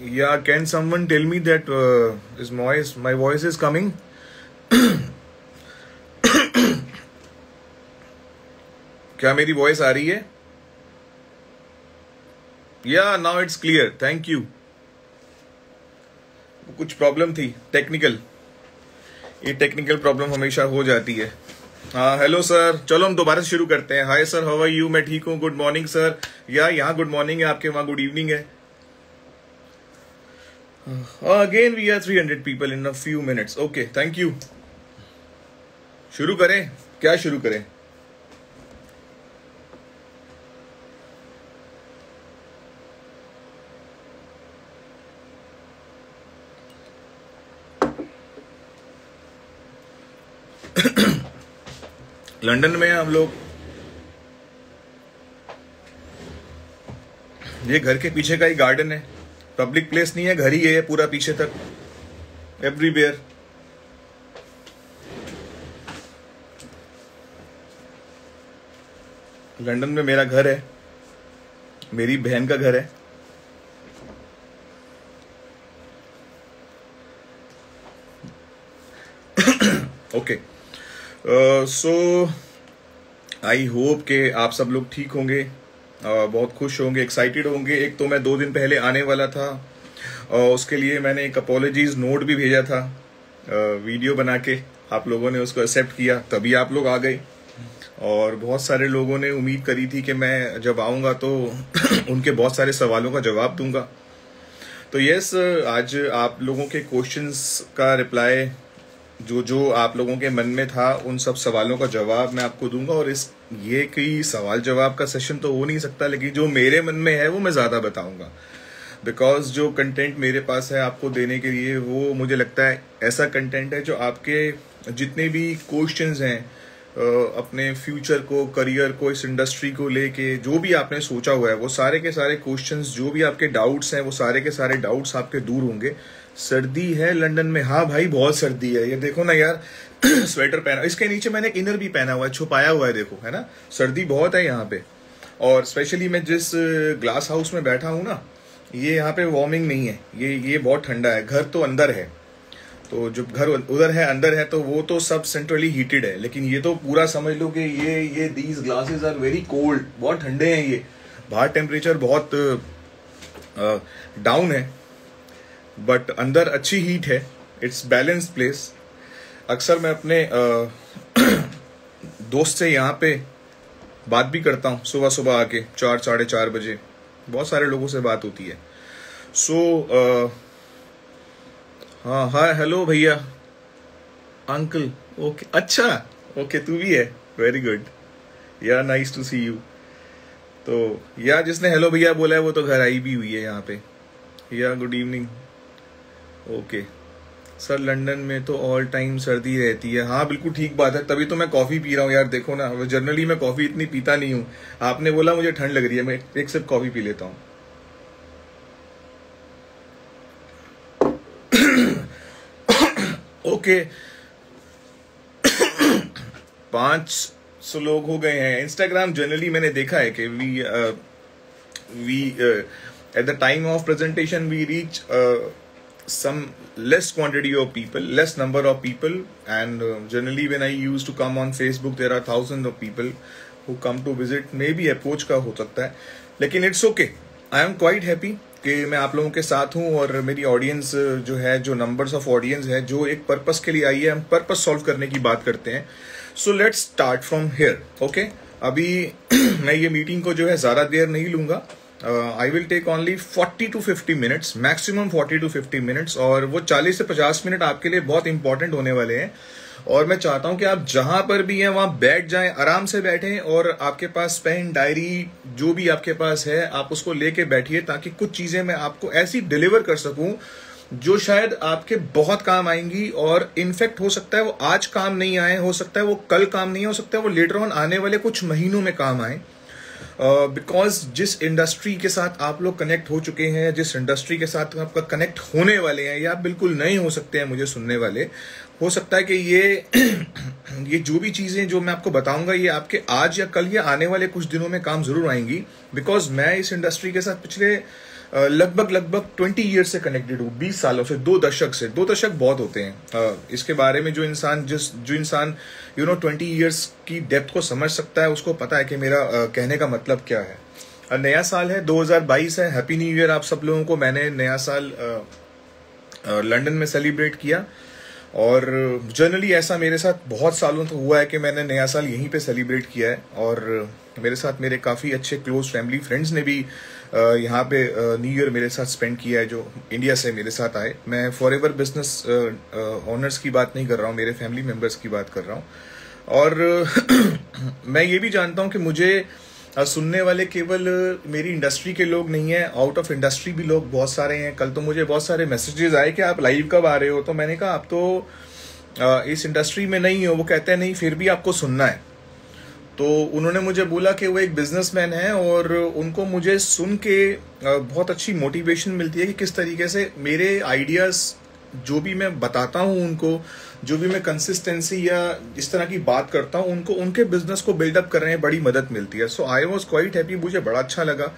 Yeah, can someone tell me that is my voice is coming? क्या मेरी voice आ रही है? या now it's clear, thank you. कुछ प्रॉब्लम थी टेक्निकल, ये टेक्निकल प्रॉब्लम हमेशा हो जाती है। हाँ हेलो सर, चलो हम दोबारा से शुरू करते हैं। Hi sir, how are you? मैं ठीक हूँ, गुड मॉर्निंग सर। या यहाँ गुड मॉर्निंग है, आपके वहाँ गुड इवनिंग है। Again we are 300 people in a few minutes. Okay, thank you. शुरू करें? क्या शुरू करें? लंदन में हम लोग, ये घर के पीछे का ही गार्डन है, पब्लिक प्लेस नहीं है, घर ही है पूरा पीछे तक, एवरीवेयर। लंदन में मेरा घर है, मेरी बहन का घर है। ओके, सो आई होप के आप सब लोग ठीक होंगे, बहुत खुश होंगे, एक्साइटेड होंगे। एक तो मैं 2 दिन पहले आने वाला था, उसके लिए मैंने एक अपॉलॉजीज नोट भी भेजा था, वीडियो बना के। आप लोगों ने उसको एक्सेप्ट किया, तभी आप लोग आ गए। और बहुत सारे लोगों ने उम्मीद करी थी कि मैं जब आऊँगा तो उनके बहुत सारे सवालों का जवाब दूंगा। तो यस, आज आप लोगों के क्वेश्चंस का रिप्लाई, जो आप लोगों के मन में था, उन सब सवालों का जवाब मैं आपको दूंगा। और ये कोई सवाल जवाब का सेशन तो हो नहीं सकता, लेकिन जो मेरे मन में है वो मैं ज़्यादा बताऊंगा। बिकॉज जो कंटेंट मेरे पास है आपको देने के लिए, वो मुझे लगता है ऐसा कंटेंट है जो आपके जितने भी क्वेश्चंस हैं अपने फ्यूचर को, करियर को, इस इंडस्ट्री को लेके, जो भी आपने सोचा हुआ है, वो सारे के सारे क्वेश्चंस, जो भी आपके डाउट्स हैं, वो सारे के सारे डाउट्स आपके दूर होंगे। सर्दी है लंदन में? हाँ भाई, बहुत सर्दी है। ये देखो ना यार, स्वेटर पहना, इसके नीचे मैंने एक इनर भी पहना हुआ है, छुपाया हुआ है, देखो, है ना। सर्दी बहुत है यहाँ पे। और स्पेशली मैं जिस ग्लास हाउस में बैठा हूँ ना, ये यहाँ पे वार्मिंग नहीं है, ये बहुत ठंडा है। घर तो अंदर है, तो जो घर उधर है अंदर है, तो वो तो सब सेंट्रली हीटेड है। लेकिन ये तो पूरा समझ लो कि ये these glasses are very cold, बहुत ठंडे हैं ये। बाहर टेम्परेचर बहुत डाउन है, बट अंदर अच्छी हीट है। It's balanced place. अक्सर मैं अपने दोस्त से यहाँ पे बात भी करता हूँ, सुबह सुबह आके 4 साढ़े 4 बजे बहुत सारे लोगों से बात होती है। सो हाँ, हाय, हेलो भैया, अंकल। ओके, अच्छा, ओके, तू भी है, वेरी गुड या, नाइस टू सी यू। तो या जिसने हेलो भैया बोला है वो तो घर आई भी हुई है यहाँ पे। या good evening. Okay sir, London में तो ऑल टाइम सर्दी रहती है। हाँ बिल्कुल ठीक बात है, तभी तो मैं कॉफी पी रहा हूँ यार। देखो ना, जनरली मैं कॉफी इतनी पीता नहीं हूँ। आपने बोला मुझे ठंड लग रही है, मैं एक सिप कॉफी पी लेता हूँ। ओके, 500 लोग हो गए हैं। इंस्टाग्राम जनरली मैंने देखा है कि we at the time of presentation we reach some less quantity of people, less number of people, and generally when I used to come on Facebook, there are thousands of people who come to visit. Maybe approach का हो सकता है, लेकिन it's okay. I am quite happy कि मैं आप लोगों के साथ हूँ। और मेरी ऑडियंस जो है, जो नंबर्स ऑफ ऑडियंस है, जो एक पर्पस के लिए आई है, हम पर्पस सॉल्व करने की बात करते हैं। So let's start from here. Okay, अभी मैं ये मीटिंग को जो है ज़्यादा देर नहीं लूँगा। I will take only 40 to 50 minutes, maximum 40 to 50 minutes. और वो 40 से 50 मिनट आपके लिए बहुत इंपॉर्टेंट होने वाले हैं। और मैं चाहता हूं कि आप जहां पर भी हैं वहां बैठ जाएं, आराम से बैठें, और आपके पास पेन, डायरी, जो भी आपके पास है, आप उसको लेके बैठिए, ताकि कुछ चीजें मैं आपको ऐसी डिलीवर कर सकूं जो शायद आपके बहुत काम आएंगी। और इनफैक्ट हो सकता है वो आज काम नहीं आए, हो सकता है वो कल काम नहीं, हो सकता है वो लेटर ऑन आने वाले कुछ महीनों में काम आए। बिकॉज जिस इंडस्ट्री के साथ आप लोग कनेक्ट हो चुके हैं, जिस इंडस्ट्री के साथ आपका कनेक्ट होने वाले हैं, या आप बिल्कुल नए हो सकते हैं मुझे सुनने वाले, हो सकता है कि ये जो भी चीजें जो मैं आपको बताऊंगा, ये आपके आज या कल या आने वाले कुछ दिनों में काम जरूर आएंगी। बिकॉज मैं इस इंडस्ट्री के साथ पिछले लगभग लगभग 20 ईयर्स से कनेक्टेड हूँ, 20 सालों से, 2 दशक से। 2 दशक बहुत होते हैं। इसके बारे में जो इंसान 20 ईयर्स की डेप्थ को समझ सकता है, उसको पता है कि मेरा कहने का मतलब क्या है। नया साल है, 2022 है। हैप्पी न्यू ईयर आप सब लोगों को। मैंने नया साल लंदन में सेलिब्रेट किया, और जनरली ऐसा मेरे साथ बहुत सालों से हुआ है कि मैंने नया साल यहीं पे सेलिब्रेट किया है। और मेरे साथ मेरे काफ़ी अच्छे क्लोज फैमिली फ्रेंड्स ने भी यहाँ पे न्यू ईयर मेरे साथ स्पेंड किया है, जो इंडिया से मेरे साथ आए। मैं फॉरएवर बिजनेस ओनर्स की बात नहीं कर रहा हूँ, मेरे फैमिली मेम्बर्स की बात कर रहा हूँ। और मैं ये भी जानता हूँ कि मुझे सुनने वाले केवल मेरी इंडस्ट्री के लोग नहीं हैं, आउट ऑफ इंडस्ट्री भी लोग बहुत सारे हैं। कल तो मुझे बहुत सारे मैसेजेस आए कि आप लाइव कब आ रहे हो, तो मैंने कहा आप तो इस इंडस्ट्री में नहीं हो। वो कहते हैं नहीं, फिर भी आपको सुनना है। तो उन्होंने मुझे बोला कि वो एक बिजनेसमैन है, और उनको मुझे सुन के बहुत अच्छी मोटिवेशन मिलती है कि किस तरीके से मेरे आइडियाज़ जो भी मैं बताता हूँ उनको, जो भी मैं कंसिस्टेंसी या इस तरह की बात करता हूँ, उनको उनके बिजनेस को बिल्डअप करने में बड़ी मदद मिलती है। सो आई वॉज क्वाइट हैप्पी, मुझे बड़ा अच्छा लगा।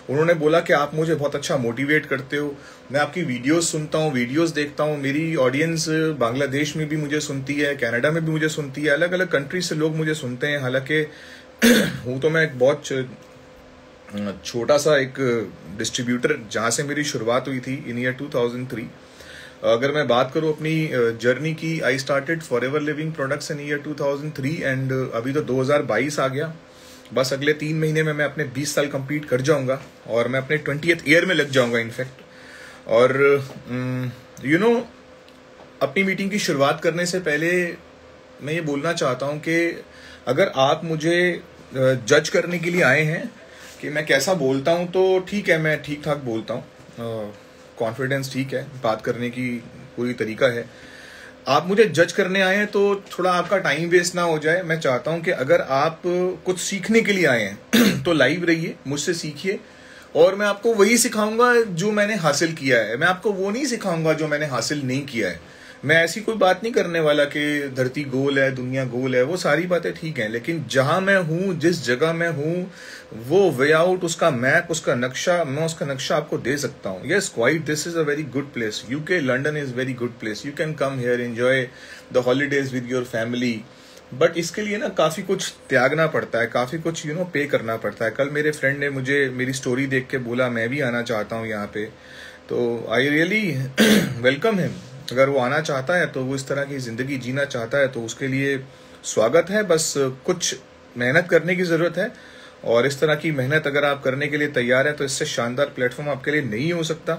उन्होंने बोला कि आप मुझे बहुत अच्छा मोटिवेट करते हो, मैं आपकी वीडियोस सुनता हूँ, वीडियोस देखता हूँ। मेरी ऑडियंस बांग्लादेश में भी मुझे सुनती है, कनाडा में भी मुझे सुनती है, अलग अलग कंट्रीज से लोग मुझे सुनते हैं। हालांकि हूँ तो मैं एक बहुत छोटा सा एक डिस्ट्रीब्यूटर, जहाँ से मेरी शुरुआत हुई थी इन ईयर 2003। अगर मैं बात करूं अपनी जर्नी की, I started forever living products in year 2003, and अभी तो 2022 आ गया। बस अगले 3 महीने में मैं अपने 20 साल कंप्लीट कर जाऊंगा, और मैं अपने 20th ईयर में लग जाऊंगा इनफैक्ट। और अपनी मीटिंग की शुरुआत करने से पहले मैं ये बोलना चाहता हूं कि अगर आप मुझे जज करने के लिए आए हैं कि मैं कैसा बोलता हूं, तो ठीक है, मैं ठीक ठाक बोलता हूं, कॉन्फिडेंस ठीक है, बात करने की पूरी तरीका है। आप मुझे जज करने आए हैं तो थोड़ा आपका टाइम वेस्ट ना हो जाए। मैं चाहता हूं कि अगर आप कुछ सीखने के लिए आए हैं तो लाइव रहिए, मुझसे सीखिए, और मैं आपको वही सिखाऊंगा जो मैंने हासिल किया है। मैं आपको वो नहीं सिखाऊंगा जो मैंने हासिल नहीं किया है। मैं ऐसी कोई बात नहीं करने वाला कि धरती गोल है, दुनिया गोल है, वो सारी बातें ठीक हैं, लेकिन जहां मैं हूं, जिस जगह मैं हूं, वो वे आउट, उसका मैप, उसका नक्शा, मैं उसका नक्शा आपको दे सकता हूं। Yes, quite, this is a very good place. UK, London is very good place. You can come here, enjoy the holidays with your family, but इसके लिए ना काफी कुछ त्यागना पड़ता है, काफी कुछ पे करना पड़ता है। कल मेरे फ्रेंड ने मुझे मेरी स्टोरी देख के बोला मैं भी आना चाहता हूँ यहाँ पे, तो आई रियली वेलकम हिम। अगर वो आना चाहता है, तो वो इस तरह की जिंदगी जीना चाहता है, तो उसके लिए स्वागत है। बस कुछ मेहनत करने की जरूरत है, और इस तरह की मेहनत अगर आप करने के लिए तैयार है, तो इससे शानदार प्लेटफॉर्म आपके लिए नहीं हो सकता।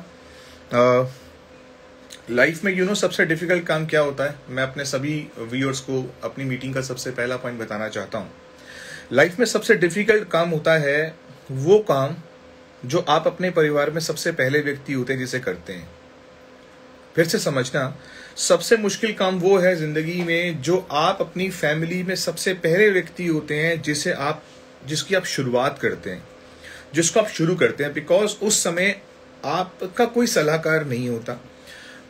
लाइफ में सबसे डिफिकल्ट काम क्या होता है, मैं अपने सभी व्यूअर्स को अपनी मीटिंग का सबसे पहला पॉइंट बताना चाहता हूँ। लाइफ में सबसे डिफिकल्ट काम होता है वो काम जो आप अपने परिवार में सबसे पहले व्यक्ति होते हैं जिसे करते हैं। फिर से समझना, सबसे मुश्किल काम वो है जिंदगी में जो आप अपनी फैमिली में सबसे पहले व्यक्ति होते हैं जिसकी आप शुरुआत करते हैं, जिसको आप शुरू करते हैं। बिकॉज उस समय आपका कोई सलाहकार नहीं होता,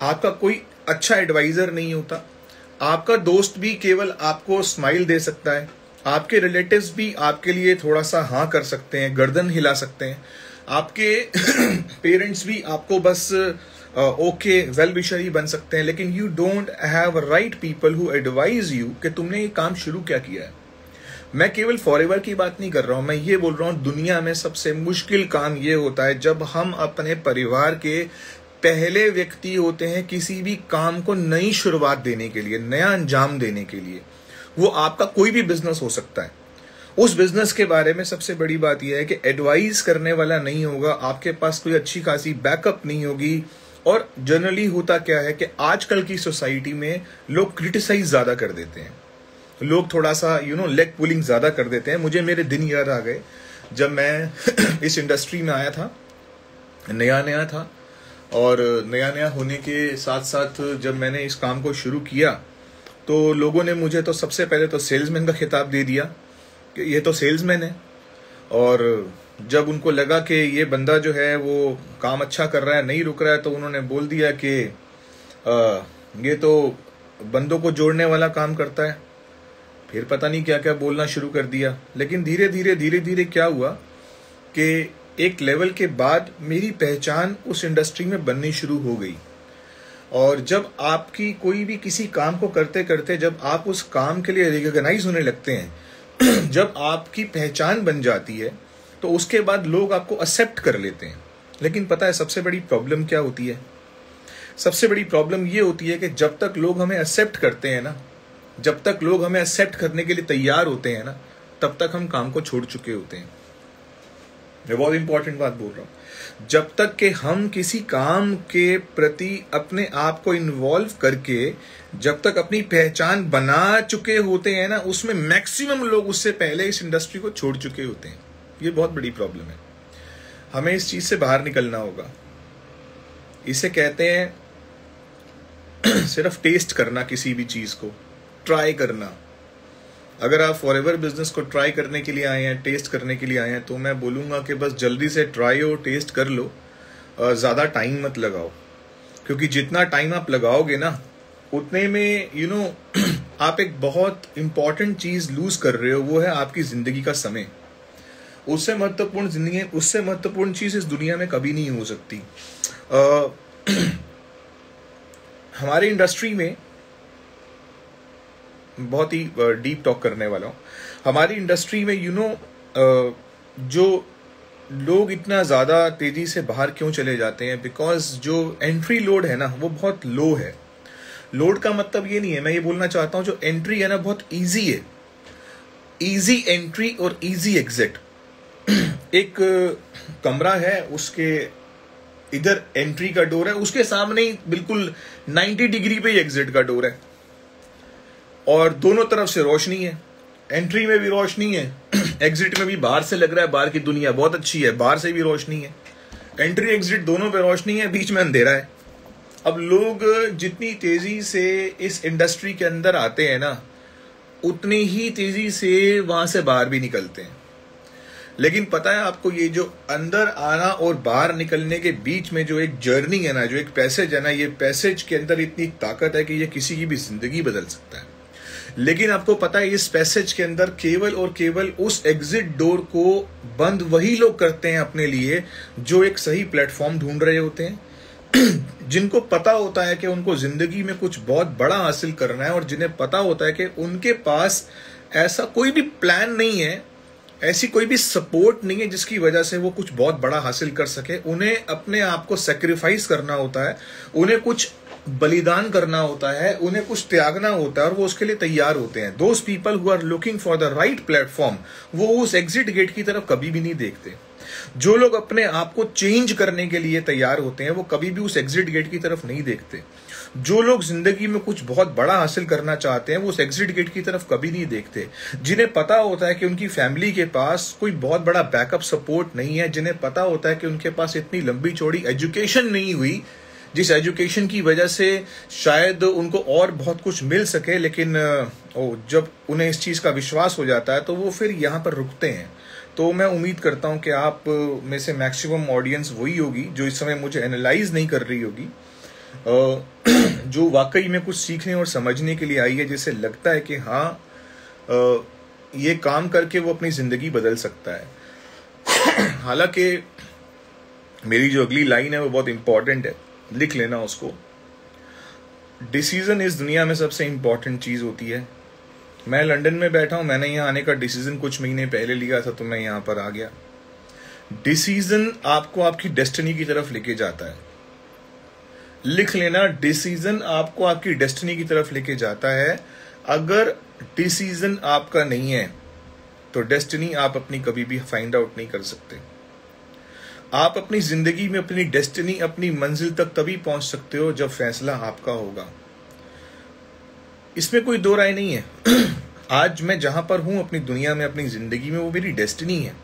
आपका कोई अच्छा एडवाइजर नहीं होता, आपका दोस्त भी केवल आपको स्माइल दे सकता है, आपके रिलेटिव्स भी आपके लिए थोड़ा सा हाँ कर सकते हैं, गर्दन हिला सकते हैं, आपके पेरेंट्स भी आपको बस ओके वेल विशर ही बन सकते हैं, लेकिन you don't have right people who advise you कि तुमने ये काम शुरू क्या किया है। मैं केवल फॉरएवर की बात नहीं कर रहा हूं, मैं ये बोल रहा हूं दुनिया में सबसे मुश्किल काम ये होता है जब हम अपने परिवार के पहले व्यक्ति होते हैं किसी भी काम को नई शुरुआत देने के लिए, नया अंजाम देने के लिए। वो आपका कोई भी बिजनेस हो सकता है। उस बिजनेस के बारे में सबसे बड़ी बात यह है कि एडवाइस करने वाला नहीं होगा, आपके पास कोई अच्छी खासी बैकअप नहीं होगी। और जनरली होता क्या है कि आजकल की सोसाइटी में लोग क्रिटिसाइज ज्यादा कर देते हैं, लोग थोड़ा सा लेग पुलिंग ज्यादा कर देते हैं। मुझे मेरे दिन याद आ गए जब मैं इस इंडस्ट्री में आया था, नया नया था, और नया नया होने के साथ साथ जब मैंने इस काम को शुरू किया तो लोगों ने मुझे तो सबसे पहले तो सेल्समैन का खिताब दे दिया कि ये तो सेल्समैन है। और जब उनको लगा कि ये बंदा जो है वो काम अच्छा कर रहा है, नहीं रुक रहा है, तो उन्होंने बोल दिया कि ये तो बंदों को जोड़ने वाला काम करता है। फिर पता नहीं क्या क्या बोलना शुरू कर दिया। लेकिन धीरे धीरे क्या हुआ कि एक लेवल के बाद मेरी पहचान उस इंडस्ट्री में बननी शुरू हो गई। और जब आपकी कोई भी किसी काम को करते करते जब आप उस काम के लिए रिकॉग्नाइज होने लगते हैं, जब आपकी पहचान बन जाती है, तो उसके बाद लोग आपको एक्सेप्ट कर लेते हैं। लेकिन पता है सबसे बड़ी प्रॉब्लम क्या होती है? सबसे बड़ी प्रॉब्लम ये होती है कि जब तक लोग हमें एक्सेप्ट करते हैं ना, जब तक लोग हमें एक्सेप्ट करने के लिए तैयार होते हैं ना, तब तक हम काम को छोड़ चुके होते हैं। मैं बहुत इंपॉर्टेंट बात बोल रहा हूं। जब तक कि हम किसी काम के प्रति अपने आप को इन्वॉल्व करके जब तक अपनी पहचान बना चुके होते हैं ना, उसमें मैक्सिमम लोग उससे पहले इस इंडस्ट्री को छोड़ चुके होते हैं। ये बहुत बड़ी प्रॉब्लम है। हमें इस चीज से बाहर निकलना होगा। इसे कहते हैं सिर्फ टेस्ट करना, किसी भी चीज को ट्राई करना। अगर आप फॉरएवर बिजनेस को ट्राई करने के लिए आए हैं, टेस्ट करने के लिए आए हैं, तो मैं बोलूंगा कि बस जल्दी से ट्राई और टेस्ट कर लो, ज्यादा टाइम मत लगाओ। क्योंकि जितना टाइम आप लगाओगे ना, उतने में आप एक बहुत इंपॉर्टेंट चीज लूज कर रहे हो, वो है आपकी जिंदगी का समय। उससे महत्वपूर्ण चीज इस दुनिया में कभी नहीं हो सकती। हमारी इंडस्ट्री में बहुत ही डीप टॉक करने वाला हूं। हमारी इंडस्ट्री में जो लोग इतना ज्यादा तेजी से बाहर क्यों चले जाते हैं? बिकॉज जो एंट्री लोड है ना, वो बहुत लो है। लोड का मतलब ये नहीं है, मैं ये बोलना चाहता हूं जो एंट्री है ना, बहुत इजी है। इजी एंट्री और इजी एग्जिट। एक कमरा है, उसके इधर एंट्री का डोर है, उसके सामने ही बिल्कुल 90 डिग्री पे एग्जिट का डोर है, और दोनों तरफ से रोशनी है। एंट्री में भी रोशनी है, एग्जिट में भी बाहर से लग रहा है बाहर की दुनिया बहुत अच्छी है, बाहर से भी रोशनी है। एंट्री एग्जिट दोनों पे रोशनी है, बीच में अंधेरा है। अब लोग जितनी तेजी से इस इंडस्ट्री के अंदर आते हैं ना, उतनी ही तेजी से वहां से बाहर भी निकलते हैं। लेकिन पता है आपको, ये जो अंदर आना और बाहर निकलने के बीच में जो एक जर्नी है ना, जो एक पैसेज है ना, ये पैसेज के अंदर इतनी ताकत है कि ये किसी की भी जिंदगी बदल सकता है। लेकिन आपको पता है, इस पैसेज के अंदर केवल और केवल उस एग्जिट डोर को बंद वही लोग करते हैं अपने लिए जो एक सही प्लेटफॉर्म ढूंढ रहे होते हैं, जिनको पता होता है कि उनको जिंदगी में कुछ बहुत बड़ा हासिल करना है, और जिन्हें पता होता है कि उनके पास ऐसा कोई भी प्लान नहीं है, ऐसी कोई भी सपोर्ट नहीं है जिसकी वजह से वो कुछ बहुत बड़ा हासिल कर सके। उन्हें अपने आप को सेक्रीफाइस करना होता है, उन्हें कुछ बलिदान करना होता है, उन्हें कुछ त्यागना होता है, और वो उसके लिए तैयार होते हैं। Those people who are looking for the right platform, वो उस एग्जिट गेट की तरफ कभी भी नहीं देखते। जो लोग अपने आप को चेंज करने के लिए तैयार होते हैं, वो कभी भी उस एग्जिट गेट की तरफ नहीं देखते। जो लोग जिंदगी में कुछ बहुत बड़ा हासिल करना चाहते हैं, वो उस एग्जिट गेट की तरफ कभी नहीं देखते। जिन्हें पता होता है कि उनकी फैमिली के पास कोई बहुत बड़ा बैकअप सपोर्ट नहीं है, जिन्हें पता होता है कि उनके पास इतनी लंबी चौड़ी एजुकेशन नहीं हुई, जिस एजुकेशन की वजह से शायद उनको और बहुत कुछ मिल सके, लेकिन जब उन्हें इस चीज का विश्वास हो जाता है तो वो फिर यहाँ पर रुकते हैं। तो मैं उम्मीद करता हूँ कि आप में से मैक्सिमम ऑडियंस वही होगी जो इस समय मुझे एनालाइज नहीं कर रही होगी, जो वाकई में कुछ सीखने और समझने के लिए आई है, जिसे लगता है कि हाँ, ये काम करके वो अपनी जिंदगी बदल सकता है। हालांकि मेरी जो अगली लाइन है वो बहुत इंपॉर्टेंट है, लिख लेना उसको। डिसीजन इस दुनिया में सबसे इंपॉर्टेंट चीज होती है। मैं लंदन में बैठा हूं, मैंने यहां आने का डिसीजन कुछ महीने पहले लिया था, तो मैं यहां पर आ गया। डिसीजन आपको आपकी डेस्टिनी की तरफ लेके जाता है। लिख लेना, डिसीजन आपको आपकी डेस्टिनी की तरफ लेके जाता है। अगर डिसीजन आपका नहीं है तो डेस्टिनी आप अपनी कभी भी फाइंड आउट नहीं कर सकते। आप अपनी जिंदगी में अपनी डेस्टिनी, अपनी मंजिल तक तभी पहुंच सकते हो जब फैसला आपका होगा। इसमें कोई दो राय नहीं है। आज मैं जहां पर हूं अपनी दुनिया में, अपनी जिंदगी में, वो मेरी डेस्टिनी है।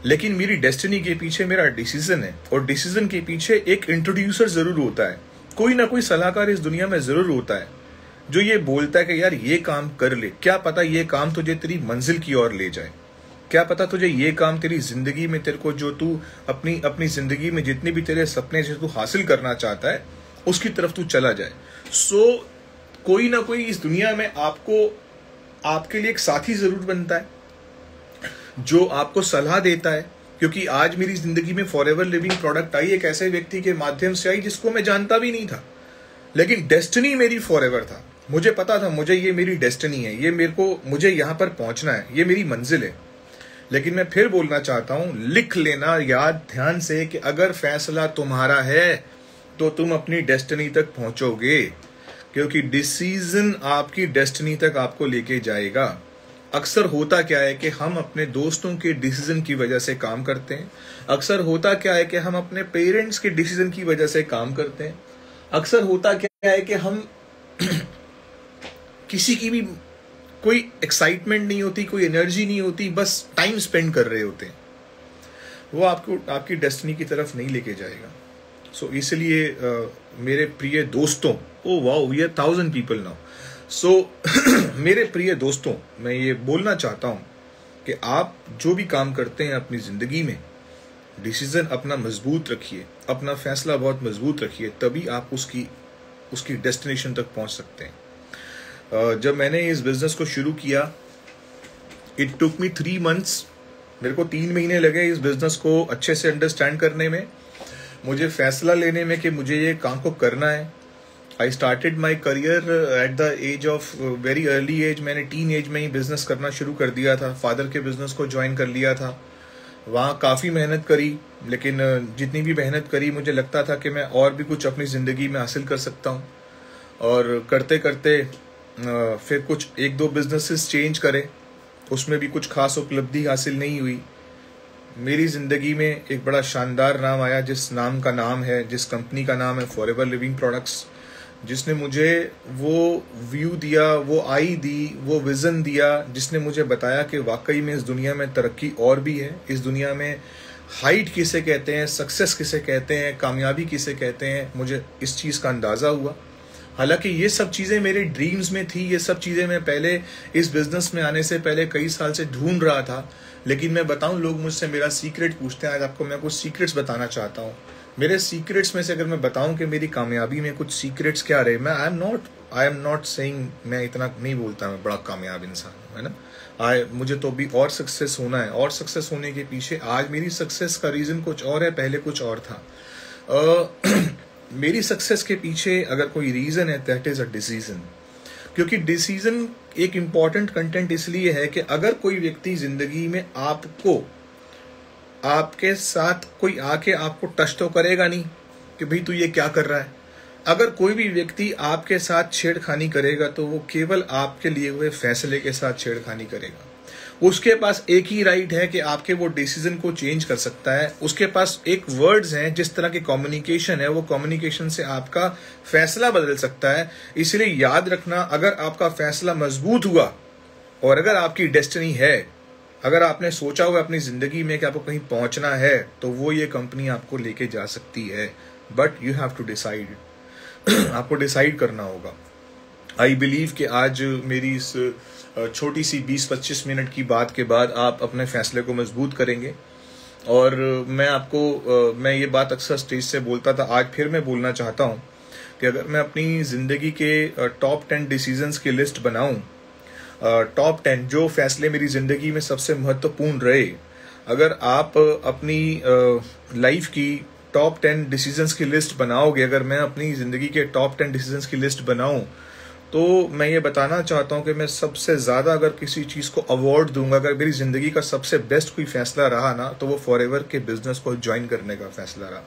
लेकिन मेरी डेस्टिनी के पीछे मेरा डिसीजन है, और डिसीजन के पीछे एक इंट्रोड्यूसर जरूर होता है। कोई ना कोई सलाहकार इस दुनिया में जरूर होता है जो ये बोलता है कि यार ये काम कर ले, क्या पता ये काम तुझे तेरी मंजिल की ओर ले जाए, क्या पता तुझे ये काम तेरी जिंदगी में, तेरे को जो तू अपनी जिंदगी में जितने भी तेरे सपने से तू हासिल करना चाहता है उसकी तरफ तू चला जाए। सो कोई ना कोई इस दुनिया में आपको, आपके लिए एक साथी जरूर बनता है जो आपको सलाह देता है क्योंकि आज मेरी जिंदगी में फॉरएवर लिविंग प्रोडक्ट आई एक ऐसे व्यक्ति के माध्यम से आई जिसको मैं जानता भी नहीं था, लेकिन डेस्टिनी मेरी फॉरएवर था। मुझे पता था मुझे ये मेरी डेस्टिनी है, ये मुझे यहाँ पर पहुंचना है, ये मेरी मंजिल है। लेकिन मैं फिर बोलना चाहता हूं, लिख लेना याद ध्यान से कि अगर फैसला तुम्हारा है तो तुम अपनी डेस्टिनी तक पहुंचोगे, क्योंकि डिसीजन आपकी डेस्टिनी तक आपको लेके जाएगा। अक्सर होता क्या है कि हम अपने दोस्तों के डिसीजन की वजह से काम करते हैं, अक्सर होता क्या है कि हम अपने पेरेंट्स के डिसीजन की वजह से काम करते हैं, अक्सर होता क्या है कि हम किसी की भी कोई एक्साइटमेंट नहीं होती, कोई एनर्जी नहीं होती, बस टाइम स्पेंड कर रहे होते हैं, वो आपको आपकी डेस्टिनी की तरफ नहीं लेके जाएगा। सो इसलिए मेरे प्रिय दोस्तों, oh wow we are 1000 people now. So मेरे प्रिय दोस्तों, मैं ये बोलना चाहता हूं कि आप जो भी काम करते हैं अपनी जिंदगी में, डिसीजन अपना मजबूत रखिए, अपना फैसला बहुत मजबूत रखिए, तभी आप उसकी डेस्टिनेशन तक पहुंच सकते हैं। जब मैंने इस बिजनेस को शुरू किया, इट टुक मी 3 months, मेरे को 3 महीने लगे इस बिजनेस को अच्छे से अंडरस्टैंड करने में, मुझे फैसला लेने में कि मुझे ये काम को करना है। I started my career at the age of very early age. मैंने टीन एज में ही बिजनेस करना शुरू कर दिया था, फादर के बिजनेस को ज्वाइन कर लिया था। वहाँ काफ़ी मेहनत करी, लेकिन जितनी भी मेहनत करी मुझे लगता था कि मैं और भी कुछ अपनी ज़िंदगी में हासिल कर सकता हूँ। और करते करते फिर कुछ 1-2 बिजनेसेस चेंज करे, उसमें भी कुछ खास उपलब्धि हासिल नहीं हुई। मेरी ज़िंदगी में एक बड़ा शानदार नाम आया, जिस कंपनी का नाम है फॉरएवर लिविंग प्रोडक्ट्स, जिसने मुझे वो व्यू दिया, वो आई दी, वो विज़न दिया, जिसने मुझे बताया कि वाकई में इस दुनिया में तरक्की और भी है, इस दुनिया में हाइट किसे कहते हैं, सक्सेस किसे कहते हैं, कामयाबी किसे कहते हैं। मुझे इस चीज़ का अंदाज़ा हुआ। हालांकि ये सब चीज़ें मेरे ड्रीम्स में थी, ये सब चीज़ें मैं पहले इस बिज़नेस में आने से पहले कई साल से ढूंढ रहा था। लेकिन मैं बताऊं, लोग मुझसे मेरा सीक्रेट पूछते हैं। आज आपको मैं कुछ सीक्रेट्स बताना चाहता हूं। मेरे सीक्रेट्स में से अगर मैं बताऊं कि मेरी कामयाबी में कुछ सीक्रेट्स क्या रहे, मैं आई एम नॉट सेइंग, मैं इतना नहीं बोलता मैं बड़ा कामयाब इंसान हूं, है ना। मुझे तो भी और सक्सेस होना है, और सक्सेस होने के पीछे आज मेरी सक्सेस का रीज़न कुछ और है, पहले कुछ और था। मेरी सक्सेस के पीछे अगर कोई रीज़न है, दैट इज़ अ डिसीजन। क्योंकि डिसीजन एक इम्पॉर्टेंट कंटेंट इसलिए है कि अगर कोई व्यक्ति जिंदगी में आपके साथ कोई आके आपको टच तो करेगा नहीं कि भाई तू ये क्या कर रहा है। अगर कोई भी व्यक्ति आपके साथ छेड़खानी करेगा तो वो केवल आपके लिए हुए फैसले के साथ छेड़खानी करेगा। उसके पास एक ही राइट है कि आपके वो डिसीजन को चेंज कर सकता है। उसके पास एक वर्ड्स हैं, जिस तरह की कम्युनिकेशन है, वो कम्युनिकेशन से आपका फैसला बदल सकता है। इसलिए याद रखना, अगर आपका फैसला मजबूत हुआ और अगर आपकी डेस्टिनी है, अगर आपने सोचा हुआ अपनी जिंदगी में कि आपको कहीं पहुंचना है, तो वो ये कंपनी आपको लेके जा सकती है। But you have to decide, आपको डिसाइड करना होगा। आई बिलीव कि आज मेरी इस छोटी सी 20-25 मिनट की बात के बाद आप अपने फैसले को मजबूत करेंगे। और मैं ये बात अक्सर स्टेज से बोलता था, आज फिर मैं बोलना चाहता हूँ कि अगर मैं अपनी ज़िंदगी के टॉप 10 डिसीजंस की लिस्ट बनाऊँ, टॉप 10 जो फैसले मेरी ज़िंदगी में सबसे महत्वपूर्ण रहे, अगर आप अपनी लाइफ की टॉप 10 डिसीजंस की लिस्ट बनाओगे, अगर मैं अपनी ज़िंदगी के टॉप 10 डिसीजंस की लिस्ट बनाऊँ, तो मैं ये बताना चाहता हूँ कि मैं सबसे ज़्यादा अगर किसी चीज़ को अवार्ड दूंगा, अगर मेरी ज़िंदगी का सबसे बेस्ट कोई फैसला रहा ना, तो वो फॉरएवर के बिजनेस को ज्वाइन करने का फैसला रहा।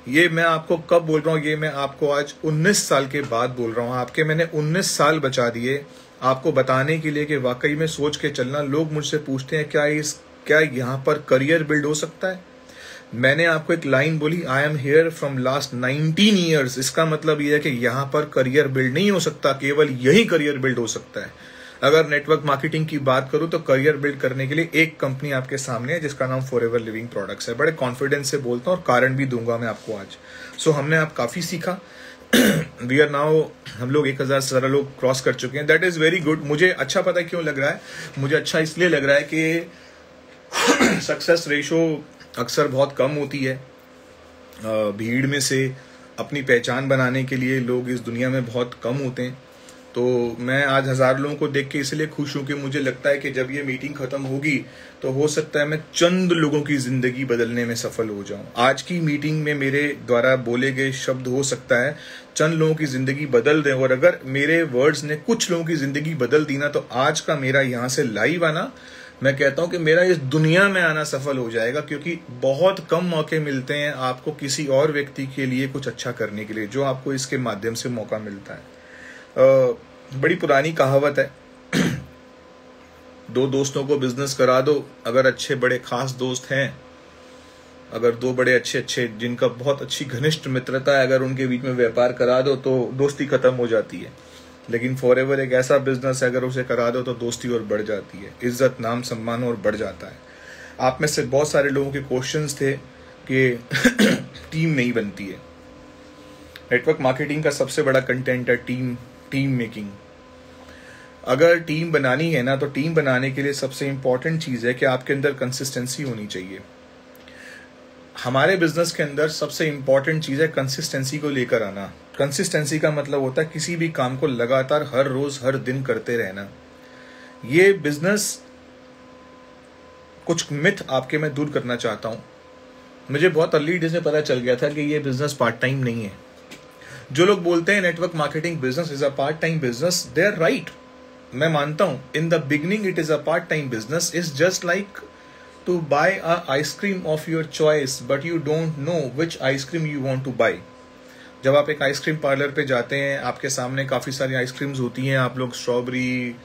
ये मैं आपको कब बोल रहा हूँ, ये मैं आपको आज 19 साल के बाद बोल रहा हूँ। आपके मैंने 19 साल बचा दिए आपको बताने के लिए कि वाकई में सोच के चलना। लोग मुझसे पूछते हैं क्या यहाँ पर करियर बिल्ड हो सकता है। मैंने आपको एक लाइन बोली, I am here from last 19 years. इसका मतलब यह है कि यहाँ पर करियर बिल्ड नहीं हो सकता, केवल यही करियर बिल्ड हो सकता है। अगर नेटवर्क मार्केटिंग की बात करूं तो करियर बिल्ड करने के लिए एक कंपनी आपके सामने है, जिसका नाम फॉरएवर लिविंग प्रोडक्ट्स है। बड़े कॉन्फिडेंस से बोलता हूं और कारण भी दूंगा मैं आपको आज। सो हमने आप काफी सीखा। वी आर नाउ, हम लोग 1000 से ज्यादा लोग क्रॉस कर चुके हैं। That is very good. मुझे अच्छा पता है क्यों लग रहा है, मुझे अच्छा इसलिए लग रहा है कि सक्सेस रेशो अक्सर बहुत कम होती है। भीड़ में से अपनी पहचान बनाने के लिए लोग इस दुनिया में बहुत कम होते हैं। तो मैं आज 1000 लोगों को देख के इसलिए खुश हूं कि मुझे लगता है कि जब ये मीटिंग खत्म होगी तो हो सकता है मैं चंद लोगों की जिंदगी बदलने में सफल हो जाऊं। आज की मीटिंग में मेरे द्वारा बोले गए शब्द हो सकता है चंद लोगों की जिंदगी बदल दें, और अगर मेरे वर्ड्स ने कुछ लोगों की जिंदगी बदल दी ना, तो आज का मेरा यहाँ से लाइव आना, मैं कहता हूं कि मेरा इस दुनिया में आना सफल हो जाएगा, क्योंकि बहुत कम मौके मिलते हैं आपको किसी और व्यक्ति के लिए कुछ अच्छा करने के लिए, जो आपको इसके माध्यम से मौका मिलता है। बड़ी पुरानी कहावत है, 2 दोस्तों को बिजनेस करा दो, अगर अच्छे बड़े खास दोस्त हैं, अगर 2 बड़े अच्छे जिनका बहुत अच्छी घनिष्ठ मित्रता है, अगर उनके बीच में व्यापार करा दो तो दोस्ती खत्म हो जाती है। लेकिन फॉरएवर एक ऐसा बिजनेस है, अगर उसे करा दो तो दोस्ती और बढ़ जाती है, इज्जत नाम सम्मान और बढ़ जाता है। आप में से बहुत सारे लोगों के क्वेश्चंस थे कि टीम नहीं बनती है। नेटवर्क मार्केटिंग का सबसे बड़ा कंटेंट है टीम मेकिंग। अगर टीम बनानी है ना, तो टीम बनाने के लिए सबसे इंपॉर्टेंट चीज है कि आपके अंदर कंसिस्टेंसी होनी चाहिए। हमारे बिजनेस के अंदर सबसे इंपॉर्टेंट चीज है कंसिस्टेंसी को लेकर आना। कंसिस्टेंसी का मतलब होता है किसी भी काम को लगातार हर रोज हर दिन करते रहना। ये बिजनेस, कुछ मिथ आपके मैं दूर करना चाहता हूं। मुझे बहुत अर्ली डेज में पता चल गया था कि ये बिजनेस पार्ट टाइम नहीं है। जो लोग बोलते हैं network marketing business is a part time business, they are right. मैं मानता हूं in the beginning it is a part time business. Is just like to buy a ice cream of your choice, but you don't know which ice cream you want to buy. जब आप एक ice cream parlour पे जाते हैं, आपके सामने काफी सारी आइसक्रीम्स होती हैं। आप लोग स्ट्रॉबेरी,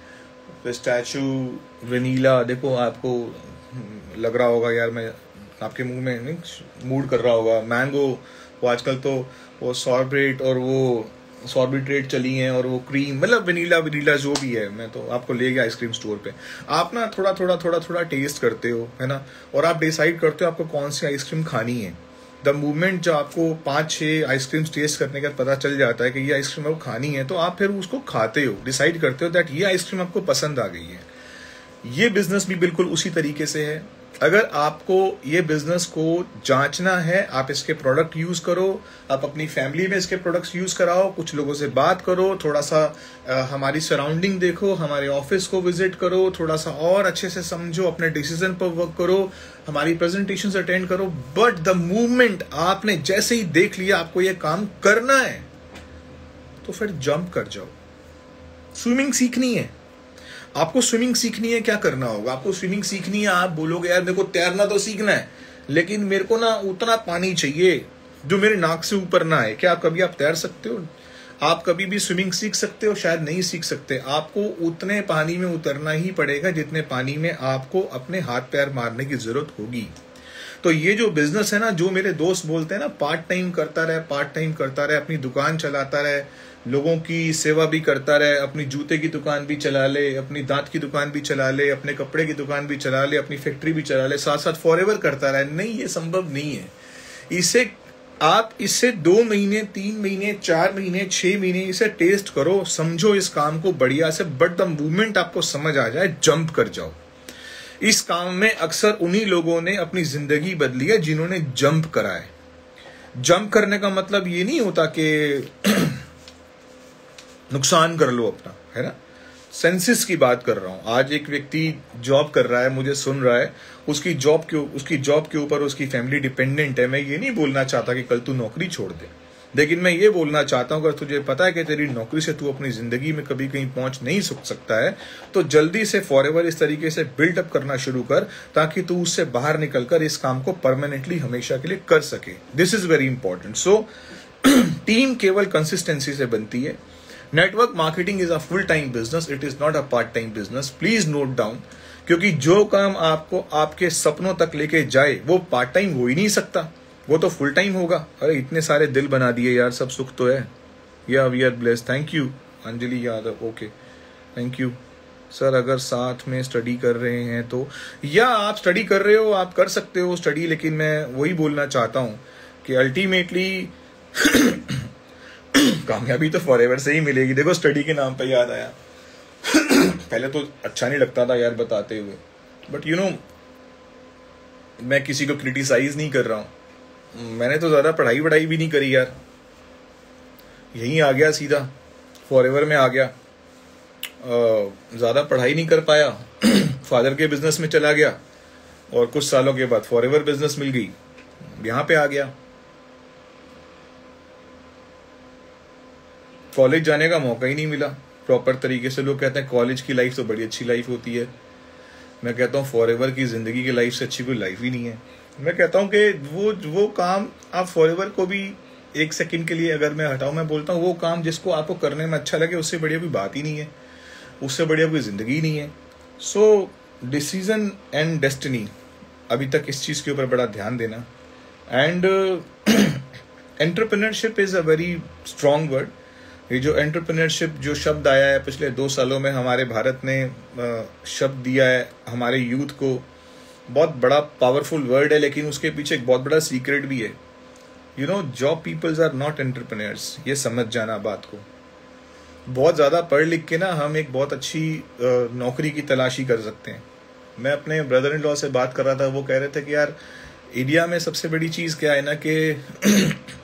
पिस्ताचियो, वेनिला, देखो आपको लग रहा होगा यार, मैं आपके मुंह में मूड कर रहा होगा। मैंगो, वो आजकल तो वो सॉर्बेट और वो सॉर्बिट्रेट चली हैं, और वो क्रीम, मतलब वनीला जो भी है। मैं तो आपको ले गया आइसक्रीम स्टोर पे, आप ना थोड़ा टेस्ट करते हो, है ना, और आप डिसाइड करते हो आपको कौन सी आइसक्रीम खानी है। द मूवमेंट जो आपको 5-6 आइसक्रीम टेस्ट करने का पता चल जाता है कि ये आइसक्रीम आपको खानी है, तो आप फिर उसको खाते हो, डिसाइड करते हो दैट ये आइसक्रीम आपको पसंद आ गई है। ये बिजनेस भी बिल्कुल उसी तरीके से है। अगर आपको ये बिजनेस को जांचना है, आप इसके प्रोडक्ट यूज करो, आप अपनी फैमिली में इसके प्रोडक्ट्स यूज कराओ, कुछ लोगों से बात करो, थोड़ा सा हमारी सराउंडिंग देखो, हमारे ऑफिस को विजिट करो, थोड़ा सा और अच्छे से समझो, अपने डिसीजन पर वर्क करो, हमारी प्रेजेंटेशंस अटेंड करो। बट द मूवमेंट आपने जैसे ही देख लिया आपको ये काम करना है, तो फिर जंप कर जाओ। स्विमिंग सीखनी है, आपको स्विमिंग सीखनी है, क्या करना होगा? आपको स्विमिंग सीखनी है, आप बोलोगे यार मेरे को तैरना तो सीखना है, लेकिन मेरे को ना उतना पानी चाहिए जो मेरे नाक से ऊपर ना आए। क्या कभी आप तैर सकते हो? आप कभी भी स्विमिंग सीख सकते हो? शायद नहीं सीख सकते। आपको उतने पानी में उतरना ही पड़ेगा जितने पानी में आपको अपने हाथ पैर मारने की जरूरत होगी। तो ये जो बिजनेस है ना, जो मेरे दोस्त बोलते हैं ना, पार्ट टाइम करता रहे, अपनी दुकान चलाता रहे, लोगों की सेवा भी करता रहे, अपनी जूते की दुकान भी चला ले, अपनी दांत की दुकान भी चला ले, अपने कपड़े की दुकान भी चला ले, अपनी फैक्ट्री भी चला ले, साथ साथ फॉरएवर करता रहे, नहीं, ये संभव नहीं है। इससे 2 महीने, 3 महीने, 4 महीने, 6 महीने इसे टेस्ट करो, समझो इस काम को बढ़िया से। बट द मूवमेंट आपको समझ आ जाए, जंप कर जाओ। इस काम में अक्सर उन्हीं लोगों ने अपनी जिंदगी बदली है जिन्होंने जंप करा है। जंप करने का मतलब ये नहीं होता कि नुकसान कर लो अपना, है ना। सेंसिस की बात कर रहा हूं। आज एक व्यक्ति जॉब कर रहा है, मुझे सुन रहा है, उसकी जॉब के ऊपर उसकी फैमिली डिपेंडेंट है। मैं ये नहीं बोलना चाहता कि कल तू नौकरी छोड़ दे, लेकिन मैं ये बोलना चाहता हूं अगर तुझे पता है कि तेरी नौकरी से तू अपनी जिंदगी में कभी कहीं पहुंच नहीं सकता है, तो जल्दी से फॉरएवर इस तरीके से बिल्डअप करना शुरू कर, ताकि तू उससे बाहर निकलकर इस काम को परमानेंटली हमेशा के लिए कर सके। This is very important. So team केवल कंसिस्टेंसी से बनती है। Network marketing is a full time business, it is not a part time business. Please note down, क्योंकि जो काम आपको आपके सपनों तक लेके जाए वो पार्ट टाइम हो ही नहीं सकता, वो तो फुल टाइम होगा। अरे इतने सारे दिल बना दिए यार, सब सुख तो है। या we are blessed. Thank you Anjali Yadav. Okay, thank you sir. अगर साथ में स्टडी कर रहे हैं तो, या आप स्टडी कर रहे हो, आप कर सकते हो स्टडी, लेकिन मैं वही बोलना चाहता हूं कि अल्टीमेटली कामयाबी तो फॉरएवर से ही मिलेगी। देखो स्टडी के नाम पे याद आया पहले तो अच्छा नहीं लगता था यार बताते हुए, बट यू नो मैं किसी को क्रिटिसाइज नहीं कर रहा हूं। मैंने तो ज्यादा पढ़ाई वढ़ाई भी नहीं करी यार, यहीं आ गया सीधा फॉरएवर में आ गया। ज़्यादा पढ़ाई नहीं कर पाया, फादर के बिजनेस में चला गया और कुछ सालों के बाद फॉरएवर बिजनेस मिल गई, यहाँ पे आ गया। कॉलेज जाने का मौका ही नहीं मिला प्रॉपर तरीके से। लोग कहते हैं कॉलेज की लाइफ तो बड़ी अच्छी लाइफ होती है, मैं कहता हूँ फॉरएवर की ज़िंदगी की लाइफ से अच्छी कोई लाइफ ही नहीं है। मैं कहता हूँ कि वो काम आप फॉरएवर को भी एक सेकंड के लिए अगर मैं हटाऊँ, मैं बोलता हूँ वो काम जिसको आपको करने में अच्छा लगे, उससे बढ़िया कोई बात ही नहीं है, उससे बढ़िया कोई ज़िंदगी नहीं है। सो डिसीजन एंड डेस्टिनी, अभी तक इस चीज़ के ऊपर बड़ा ध्यान देना। And entrepreneurship is a very strong word. ये जो एंटरप्रेन्योरशिप जो शब्द आया है पिछले 2 सालों में हमारे भारत ने शब्द दिया है हमारे यूथ को, बहुत बड़ा पावरफुल वर्ड है, लेकिन उसके पीछे एक बहुत बड़ा सीक्रेट भी है। You know, job peoples are not entrepreneurs, ये समझ जाना बात को। बहुत ज़्यादा पढ़ लिख के ना हम एक बहुत अच्छी नौकरी की तलाशी कर सकते हैं। मैं अपने ब्रदर इन लॉ से बात कर रहा था, वो कह रहे थे कि यार इंडिया में सबसे बड़ी चीज़ क्या है ना कि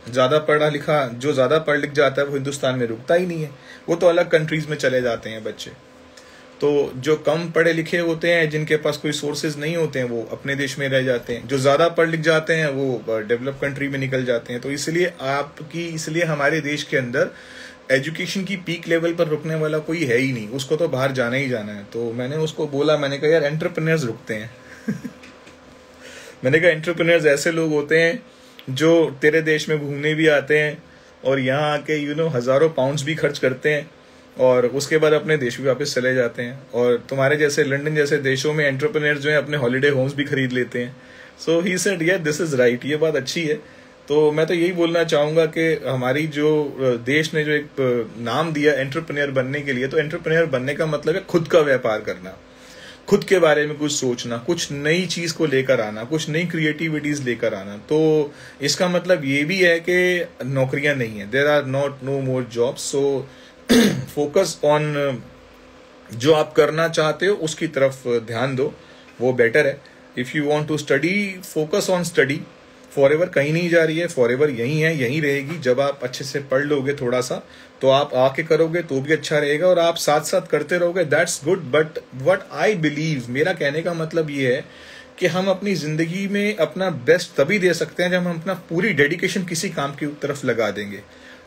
ज़्यादा पढ़ा लिखा, जो ज़्यादा पढ़ लिख जाता है वो हिंदुस्तान में रुकता ही नहीं है, वो तो अलग कंट्रीज़ में चले जाते हैं बच्चे। तो जो कम पढ़े लिखे होते हैं, जिनके पास कोई सोर्सेज नहीं होते हैं, वो अपने देश में रह जाते हैं। जो ज़्यादा पढ़ लिख जाते हैं वो डेवलप कंट्री में निकल जाते हैं। तो इसलिए हमारे देश के अंदर एजुकेशन की पीक लेवल पर रुकने वाला कोई है ही नहीं, उसको तो बाहर जाना ही जाना है। तो मैंने उसको बोला, मैंने कहा यार एंटरप्रेन्योर्स रुकते हैं मैंने कहा एंटरप्रेन्योर्स ऐसे लोग होते हैं जो तेरे देश में घूमने भी आते हैं और यहाँ आके हज़ारों पाउंड्स भी खर्च करते हैं और उसके बाद अपने देश भी वापस चले जाते हैं। और तुम्हारे जैसे लंदन जैसे देशों में एंटरप्रेन्योर्स जो हैं अपने हॉलीडे होम्स भी खरीद लेते हैं। सो ही सेड या दिस इज राइट, ये बात अच्छी है। तो मैं तो यही बोलना चाहूँगा कि हमारी जो देश ने जो एक नाम दिया एंटरप्रेन्योर बनने के लिए, तो एंटरप्रेन्योर बनने का मतलब है खुद का व्यापार करना, खुद के बारे में कुछ सोचना, कुछ नई चीज को लेकर आना, कुछ नई क्रिएटिविटीज लेकर आना। तो इसका मतलब ये भी है कि नौकरियां नहीं है, there are no more jobs. So focus on जो आप करना चाहते हो उसकी तरफ ध्यान दो, वो बेटर है। If you want to study, focus on study. Forever कहीं नहीं जा रही है, फॉरएवर यहीं है, यहीं रहेगी। जब आप अच्छे से पढ़ लोगे थोड़ा सा, तो आप आके करोगे तो भी अच्छा रहेगा, और आप साथ साथ करते रहोगे, that's good. But what I believe, मेरा कहने का मतलब ये है कि हम अपनी जिंदगी में अपना बेस्ट तभी दे सकते हैं जब हम अपना पूरी डेडिकेशन किसी काम की तरफ लगा देंगे।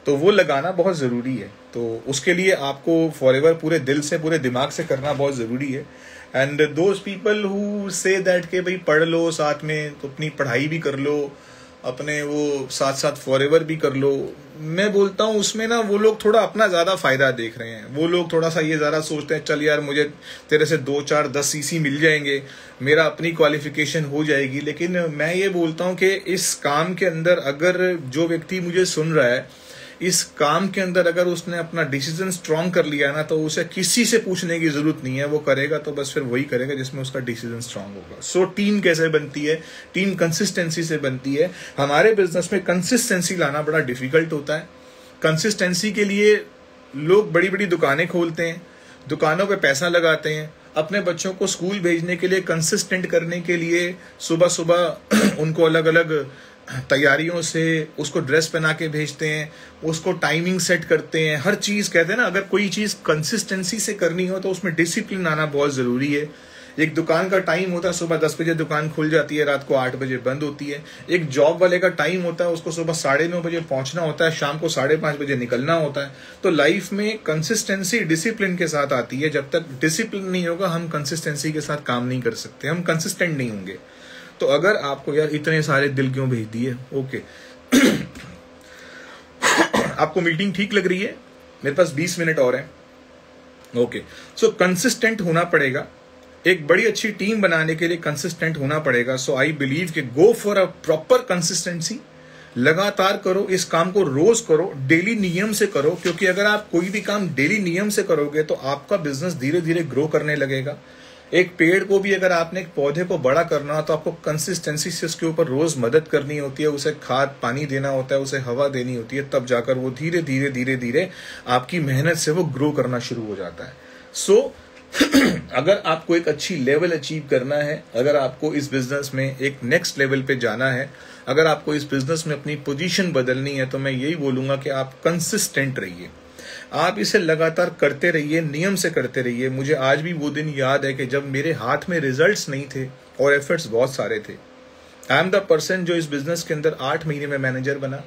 तो वो लगाना बहुत ज़रूरी है। तो उसके लिए आपको फॉरएवर पूरे दिल से, पूरे दिमाग से करना बहुत ज़रूरी है। And those people who say that के भाई पढ़ लो साथ में, तो अपनी पढ़ाई भी कर लो, अपने वो साथ साथ फॉरएवर भी कर लो, मैं बोलता हूँ उसमें ना वो लोग थोड़ा अपना ज़्यादा फ़ायदा देख रहे हैं। वो लोग थोड़ा सा ये ज़्यादा सोचते हैं चल यार मुझे तेरे से 2 4 10 सीसी मिल जाएंगे, मेरा अपनी क्वालिफिकेशन हो जाएगी। लेकिन मैं ये बोलता हूँ कि इस काम के अंदर अगर जो व्यक्ति मुझे सुन रहा है, इस काम के अंदर अगर उसने अपना डिसीजन स्ट्रांग कर लिया ना, तो उसे किसी से पूछने की जरूरत नहीं है। वो करेगा तो बस फिर वही करेगा जिसमें उसका डिसीजन स्ट्रांग होगा। सो टीम कैसे बनती है? टीम कंसिस्टेंसी से बनती है। हमारे बिजनेस में कंसिस्टेंसी लाना बड़ा डिफिकल्ट होता है। कंसिस्टेंसी के लिए लोग बड़ी बड़ी दुकानें खोलते हैं, दुकानों पे पैसा लगाते हैं, अपने बच्चों को स्कूल भेजने के लिए, कंसिस्टेंट करने के लिए सुबह सुबह उनको अलग अलग तैयारियों से उसको ड्रेस पहना के भेजते हैं, उसको टाइमिंग सेट करते हैं। हर चीज़ कहते हैं ना, अगर कोई चीज़ कंसिस्टेंसी से करनी हो तो उसमें डिसिप्लिन आना बहुत ज़रूरी है। एक दुकान का टाइम होता है, सुबह 10 बजे दुकान खुल जाती है, रात को 8 बजे बंद होती है। एक जॉब वाले का टाइम होता है, उसको सुबह 9:30 बजे पहुंचना होता है, शाम को 5:30 बजे निकलना होता है। तो लाइफ में कंसिस्टेंसी डिसिप्लिन के साथ आती है। जब तक डिसिप्लिन नहीं होगा हम कंसिस्टेंसी के साथ काम नहीं कर सकते, हम कंसिस्टेंट नहीं होंगे। तो अगर आपको यार इतने सारे दिल क्यों भेज दिए, ओके आपको मीटिंग ठीक लग रही है, मेरे पास 20 मिनट और है, ओके। सो कंसिस्टेंट होना पड़ेगा। एक बड़ी अच्छी टीम बनाने के लिए कंसिस्टेंट होना पड़ेगा। सो आई बिलीव कि गो फॉर अ प्रॉपर कंसिस्टेंसी। लगातार करो, इस काम को रोज करो, डेली नियम से करो, क्योंकि अगर आप कोई भी काम डेली नियम से करोगे तो आपका बिजनेस धीरे धीरे ग्रो करने लगेगा। एक पेड़ को भी अगर आपने एक पौधे को बड़ा करना हो तो आपको कंसिस्टेंसी से उसके ऊपर रोज मदद करनी होती है, उसे खाद पानी देना होता है, उसे हवा देनी होती है, तब जाकर वो धीरे धीरे धीरे धीरे आपकी मेहनत से वो ग्रो करना शुरू हो जाता है। सो अगर आपको एक अच्छी लेवल अचीव करना है, अगर आपको इस बिजनेस में एक नेक्स्ट लेवल पे जाना है, अगर आपको इस बिजनेस में अपनी पोजीशन बदलनी है, तो मैं यही बोलूंगा कि आप कंसिस्टेंट रहिए। आप इसे लगातार करते रहिए, नियम से करते रहिए। मुझे आज भी वो दिन याद है कि जब मेरे हाथ में रिजल्ट्स नहीं थे और एफर्ट्स बहुत सारे थे। आई एम द पर्सन जो इस बिजनेस के अंदर 8 महीने में मैनेजर बना।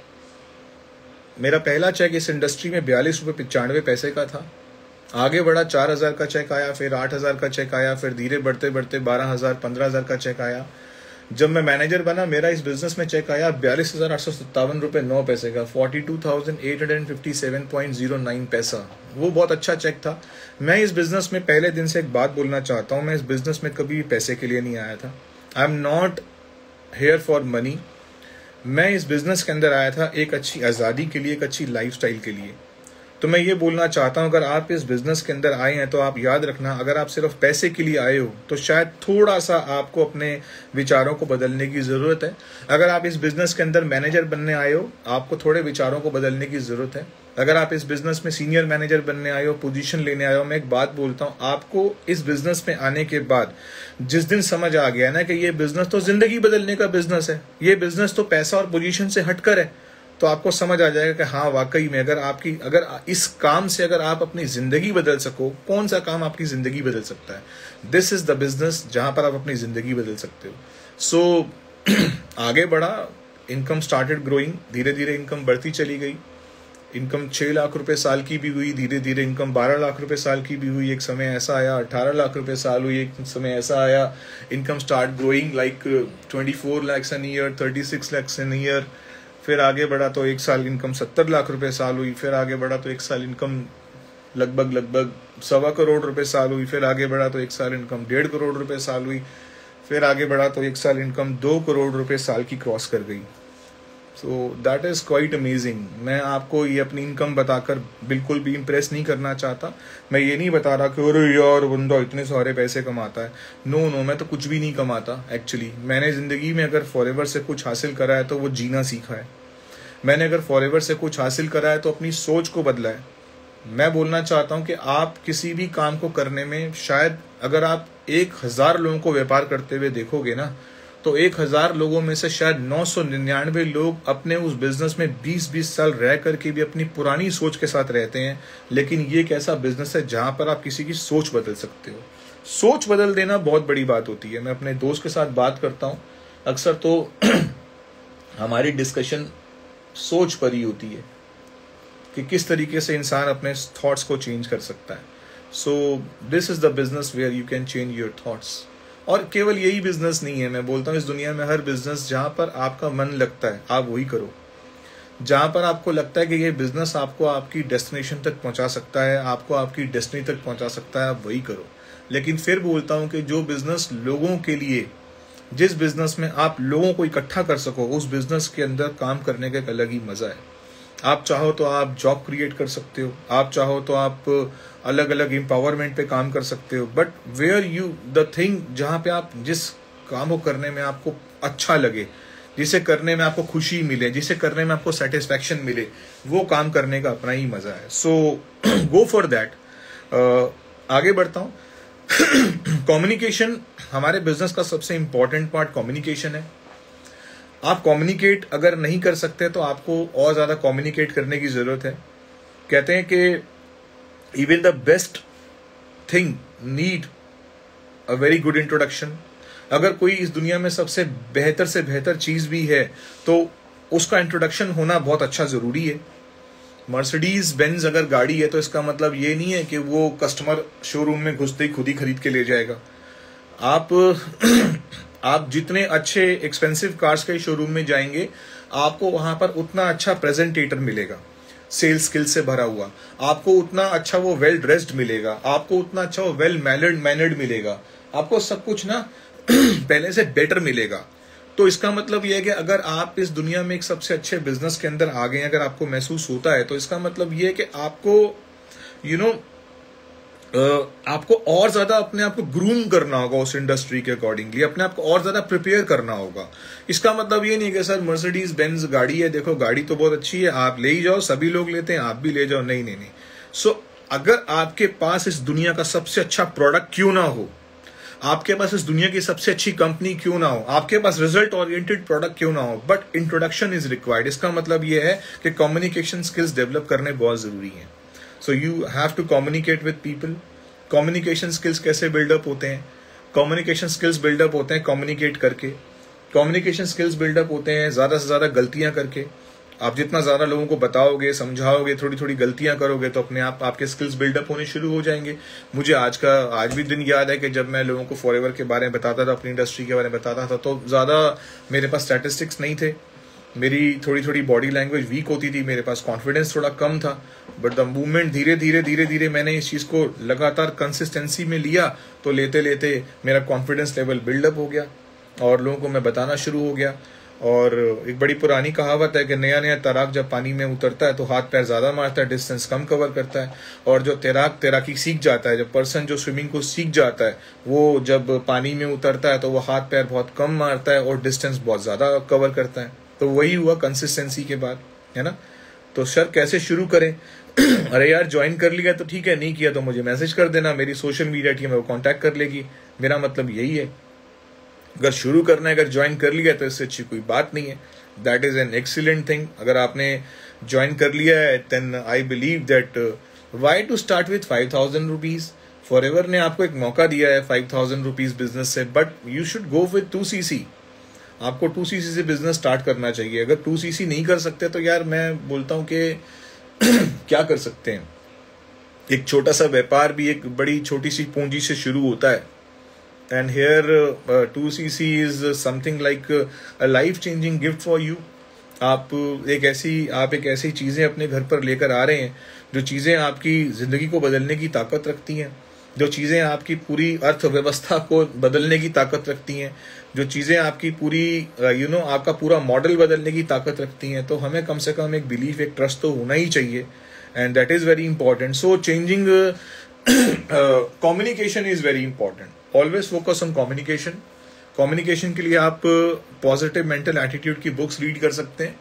मेरा पहला चेक इस इंडस्ट्री में 42.95 का था। आगे बढ़ा, 4,000 का चेक आया, फिर 8,000 का चेक आया, फिर धीरे बढ़ते बढ़ते 12,000, 15,000 का चेक आया। जब मैं मैनेजर बना, मेरा इस बिजनेस में चेक आया 42,857 का, 42,857.09 पैसा। वो बहुत अच्छा चेक था। मैं इस बिजनेस में पहले दिन से एक बात बोलना चाहता हूँ, मैं इस बिजनेस में कभी भी पैसे के लिए नहीं आया था। I am not here for money. मैं इस बिजनेस के अंदर आया था एक अच्छी आज़ादी के लिए, एक अच्छी लाइफस्टाइल के लिए। तो मैं ये बोलना चाहता हूं, अगर आप इस बिजनेस के अंदर आए हैं तो आप याद रखना, अगर आप सिर्फ पैसे के लिए आए हो तो शायद थोड़ा सा आपको अपने विचारों को बदलने की ज़रूरत है। अगर आप इस बिजनेस के अंदर मैनेजर बनने आए हो, आपको थोड़े विचारों को बदलने की ज़रूरत है। अगर आप इस बिजनेस में सीनियर मैनेजर बनने आए हो, पोजीशन लेने आए हो, मैं एक बात बोलता हूँ, आपको इस बिजनेस में आने के बाद जिस दिन समझ आ गया ना कि ये बिजनेस तो जिंदगी बदलने का बिजनेस है, ये बिजनेस तो पैसा और पोजीशन से हटकर है, तो आपको समझ आ जाएगा कि हाँ वाकई में अगर इस काम से अगर आप अपनी जिंदगी बदल सको, कौन सा काम आपकी जिंदगी बदल सकता है। दिस इज द बिजनेस जहां पर आप अपनी जिंदगी बदल सकते हो। सो आगे बढ़ा, इनकम स्टार्टेड ग्रोइंग, धीरे धीरे इनकम बढ़ती चली गई। इनकम 6 लाख रुपए साल की भी हुई, धीरे धीरे इनकम 12 लाख रुपए साल की भी हुई। एक समय ऐसा आया 18 लाख रुपए साल हुई, एक समय ऐसा आया income start growing like 24 lakhs an year, 36 lakhs an year. फिर आगे बढ़ा तो एक साल इनकम 70 लाख रुपए साल हुई। फिर आगे बढ़ा तो एक साल इनकम लगभग 1.25 करोड़ रुपए साल हुई। फिर आगे बढ़ा तो एक साल इनकम 1.5 करोड़ रुपए साल हुई। फिर आगे बढ़ा तो एक साल इनकम 2 करोड़ रुपए साल की क्रॉस कर गई। So that is quite amazing. मैं आपको ये अपनी इनकम बताकर बिल्कुल भी इम्प्रेस नहीं करना चाहता। मैं ये नहीं बता रहा कि अरे यार बंदा इतने सारे पैसे कमाता है। नो, मैं तो कुछ भी नहीं कमाता। एक्चुअली मैंने ज़िंदगी में अगर फॉरएवर से कुछ हासिल करा है तो वो जीना सीखा है। मैंने अगर फॉरएवर से कुछ हासिल करा है तो अपनी सोच को बदला है। मैं बोलना चाहता हूँ कि आप किसी भी काम को करने में, शायद अगर आप 1000 लोगों को व्यापार करते हुए देखोगे ना, तो 1000 लोगों में से शायद 999 लोग अपने उस बिजनेस में 20-20 साल रह करके भी अपनी पुरानी सोच के साथ रहते हैं। लेकिन ये एक ऐसा बिजनेस है जहां पर आप किसी की सोच बदल सकते हो। सोच बदल देना बहुत बड़ी बात होती है। मैं अपने दोस्त के साथ बात करता हूँ अक्सर, तो हमारी डिस्कशन सोच पर ही होती है कि किस तरीके से इंसान अपने थॉट्स को चेंज कर सकता है। So this is the business where you can change your thoughts. और केवल यही बिजनेस नहीं है, मैं बोलता हूँ इस दुनिया में हर बिजनेस जहां पर आपका मन लगता है आप वही करो। जहां पर आपको लगता है कि ये बिजनेस आपको आपकी डेस्टिनेशन तक पहुंचा सकता है, आपको आपकी डेस्टिनी तक पहुंचा सकता है, आप वही करो। लेकिन फिर बोलता हूं कि जो बिजनेस लोगों के लिए, जिस बिजनेस में आप लोगों को इकट्ठा कर सको, उस बिजनेस के अंदर काम करने का एक अलग ही मजा है। आप चाहो तो आप जॉब क्रिएट कर सकते हो, आप चाहो तो आप अलग अलग एम्पावरमेंट पे काम कर सकते हो, but where you the thing, जहां पे आप जिस काम को करने में आपको अच्छा लगे, जिसे करने में आपको खुशी मिले, जिसे करने में आपको सेटिस्फैक्शन मिले, वो काम करने का अपना ही मजा है। सो गो फॉर दैट। आगे बढ़ता हूं। कम्युनिकेशन हमारे बिजनेस का सबसे इंपॉर्टेंट पार्ट कम्युनिकेशन है। आप कम्युनिकेट अगर नहीं कर सकते तो आपको और ज्यादा कम्युनिकेट करने की जरूरत है। कहते हैं कि even the best thing need a very good introduction. अगर कोई इस दुनिया में सबसे बेहतर से बेहतर चीज भी है तो उसका इंट्रोडक्शन होना बहुत अच्छा जरूरी है। मर्सिडीज बेंज अगर गाड़ी है तो इसका मतलब ये नहीं है कि वो कस्टमर शोरूम में घुसते ही खुद ही खरीद के ले जाएगा। आप जितने अच्छे एक्सपेंसिव कार्स के शोरूम में जाएंगे, आपको वहां पर उतना अच्छा प्रेजेंटेटर मिलेगा, सेल्स स्किल से भरा हुआ। आपको उतना अच्छा वो वेल ड्रेस्ड मिलेगा, आपको उतना अच्छा वो वेल मैनर्ड मिलेगा, आपको सब कुछ ना पहले से बेटर मिलेगा। तो इसका मतलब यह है कि अगर आप इस दुनिया में एक सबसे अच्छे बिजनेस के अंदर आ गए, अगर आपको महसूस होता है, तो इसका मतलब यह है कि आपको आपको और ज्यादा अपने आप को ग्रूम करना होगा उस इंडस्ट्री के अकॉर्डिंगली, अपने आप को और ज्यादा प्रिपेयर करना होगा। इसका मतलब ये नहीं कि सर मर्सिडीज बेंज गाड़ी है, देखो गाड़ी तो बहुत अच्छी है, आप ले ही जाओ, सभी लोग लेते हैं, आप भी ले जाओ। नहीं। सो अगर आपके पास इस दुनिया का सबसे अच्छा प्रोडक्ट क्यों ना हो, आपके पास इस दुनिया की सबसे अच्छी कंपनी क्यों ना हो, आपके पास रिजल्ट ओरिएंटेड प्रोडक्ट क्यों ना हो, बट इंट्रोडक्शन इज रिक्वायर्ड। इसका मतलब यह है कि कम्युनिकेशन स्किल्स डेवलप करने बहुत जरूरी है। So you have to communicate with people. Communication skills कैसे बिल्डअप होते हैं? कम्युनिकेशन स्किल्स बिल्डअप होते हैं कम्युनिकेट करके। कम्युनिकेशन स्किल्स बिल्डअप होते हैं ज़्यादा से ज़्यादा गलतियां करके। आप जितना ज़्यादा लोगों को बताओगे, समझाओगे, थोड़ी थोड़ी गलतियां करोगे, तो अपने आप आपके स्किल्स बिल्डअप होने शुरू हो जाएंगे। मुझे आज भी दिन याद है कि जब मैं लोगों को फॉरएवर के बारे में बताता था, अपनी इंडस्ट्री के बारे में बताता था, तो ज़्यादा मेरे पास स्टैटिस्टिक्स नहीं थे, मेरी थोड़ी थोड़ी बॉडी लैंग्वेज वीक होती थी, मेरे पास कॉन्फिडेंस थोड़ा कम था। बट द मूवमेंट धीरे धीरे मैंने इस चीज़ को लगातार कंसिस्टेंसी में लिया, तो लेते लेते मेरा कॉन्फिडेंस लेवल बिल्डअप हो गया और लोगों को मैं बताना शुरू हो गया। और एक बड़ी पुरानी कहावत है कि नया नया तैराक जब पानी में उतरता है तो हाथ पैर ज़्यादा मारता है, डिस्टेंस कम कवर करता है। और जो तैराकी सीख जाता है, जब पर्सन जो स्विमिंग को सीख जाता है, वो जब पानी में उतरता है तो वो हाथ पैर बहुत कम मारता है और डिस्टेंस बहुत ज़्यादा कवर करता है। तो वही हुआ कंसिस्टेंसी के बाद, है ना। तो सर कैसे शुरू करें? अरे यार ज्वाइन कर लिया तो ठीक है, नहीं किया तो मुझे मैसेज कर देना, मेरी सोशल मीडिया टीम है वो कांटेक्ट कर लेगी। मेरा मतलब यही है, अगर शुरू करना है, अगर ज्वाइन कर लिया तो इससे अच्छी कोई बात नहीं है। That is an excellent thing. अगर आपने ज्वाइन कर लिया है then I believe that why to start with 5,000 rupees. Forever ने आपको एक मौका दिया है 5,000 रुपीज बिजनेस से, but you should go with 2cc। आपको 2cc से बिजनेस स्टार्ट करना चाहिए। अगर 2cc नहीं कर सकते तो यार मैं बोलता हूं कि क्या कर सकते हैं। एक छोटा सा व्यापार भी एक बड़ी छोटी सी पूंजी से शुरू होता है। And here 2cc is something like a life changing gift for you. आप एक ऐसी चीज़ें अपने घर पर लेकर आ रहे हैं जो चीज़ें आपकी ज़िंदगी को बदलने की ताकत रखती हैं, जो चीज़ें आपकी पूरी अर्थव्यवस्था को बदलने की ताकत रखती हैं, जो चीज़ें आपकी पूरी आपका पूरा मॉडल बदलने की ताकत रखती हैं। तो हमें कम से कम एक बिलीफ, एक ट्रस्ट तो होना ही चाहिए, and that is very important. So changing communication is very important. Always focus on communication. Communication के लिए आप पॉजिटिव मेंटल एटीट्यूड की बुक्स रीड कर सकते हैं,